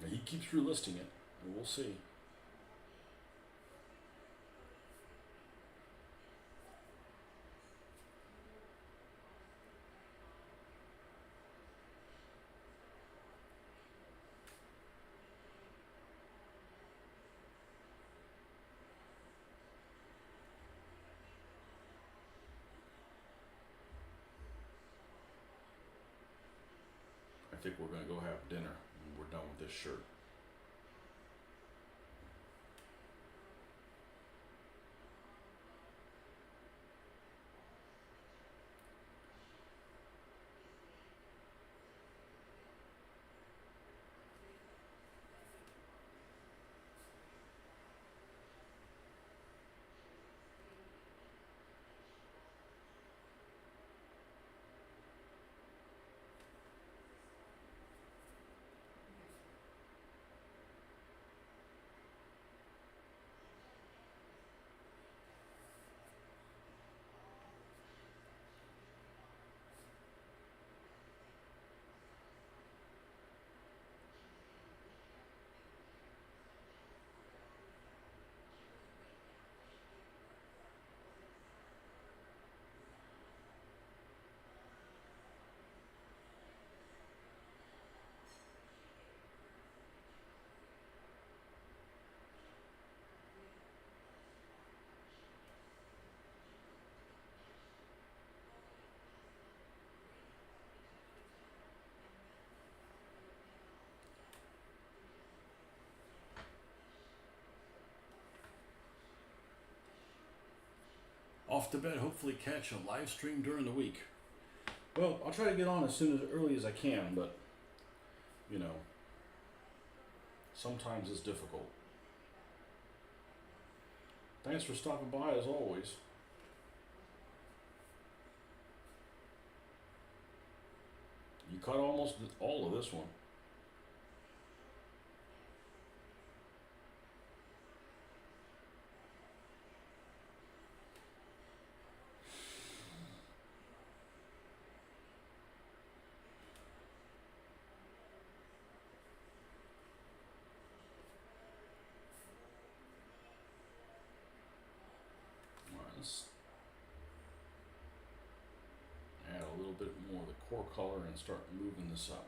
Now, he keeps relisting it, and we'll see. I think we're gonna go have dinner when we're done with this shirt. off to bed, hopefully catch a live stream during the week. Well, I'll try to get on as early as I can, but you know, sometimes it's difficult. Thanks for stopping by as always. You caught almost all of this one. Alright, let's add a little bit more of the core color and start moving this up.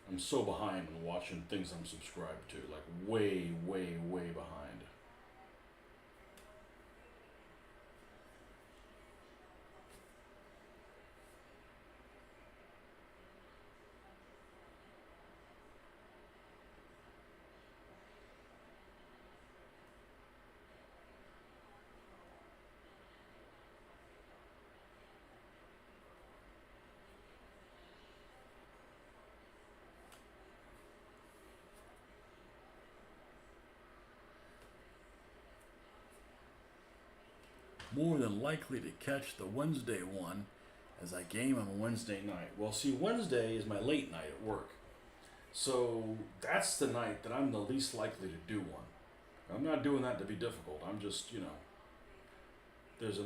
I'm so behind on watching things I'm subscribed to, like way, way, way behind. More than likely to catch the Wednesday one as I game on a Wednesday night. Well, see, Wednesday is my late night at work. So that's the night that I'm the least likely to do one. I'm not doing that to be difficult. I'm just, there's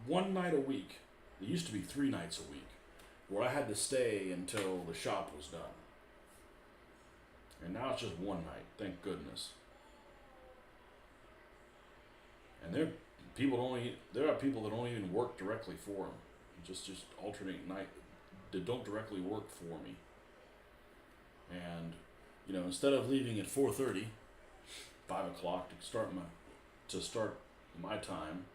one night a week. There used to be 3 nights a week where I had to stay until the shop was done. And now it's just one night, thank goodness. And there are people that don't even work directly for them. Just alternate night that don't directly work for me. And instead of leaving at 4:30, 5 o'clock to start my time,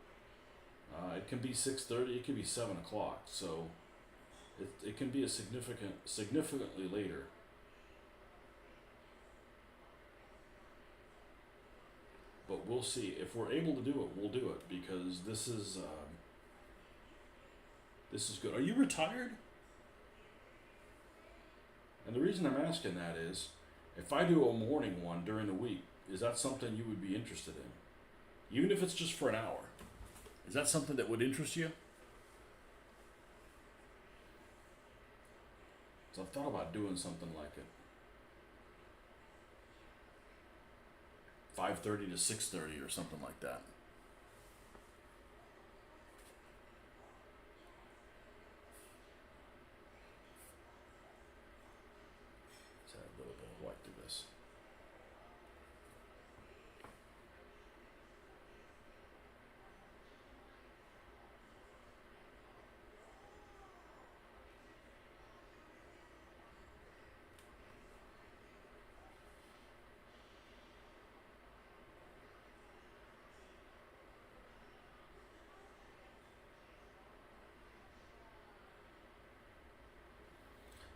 it can be 6:30. It can be 7 o'clock. So it can be significantly later. But we'll see. If we're able to do it, we'll do it, because this is good. Are you retired? And the reason I'm asking that is, if I do a morning one during the week, is that something you would be interested in? Even if it's just for an hour. Is that something that would interest you? So I've thought about doing something like it. 5:30 to 6:30 or something like that. Let's add a little bit of white to this.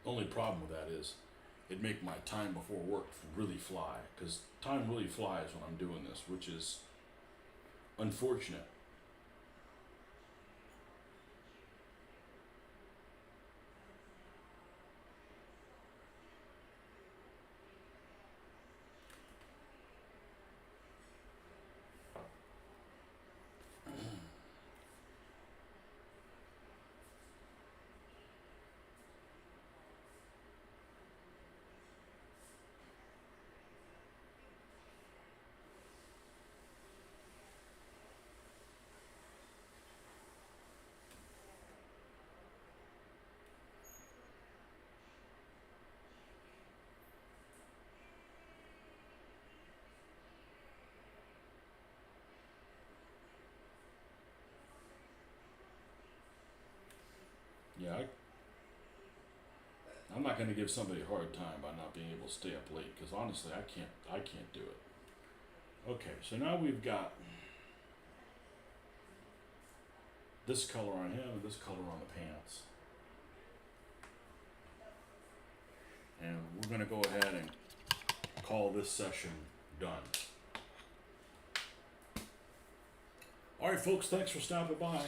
The only problem with that is it'd make my time before work really fly, because time really flies when I'm doing this, which is unfortunate. Yeah, I'm not going to give somebody a hard time by not being able to stay up late, because honestly, I can't do it. Okay, so now we've got this color on him and this color on the pants. And we're going to go ahead and call this session done. All right, folks, thanks for stopping by.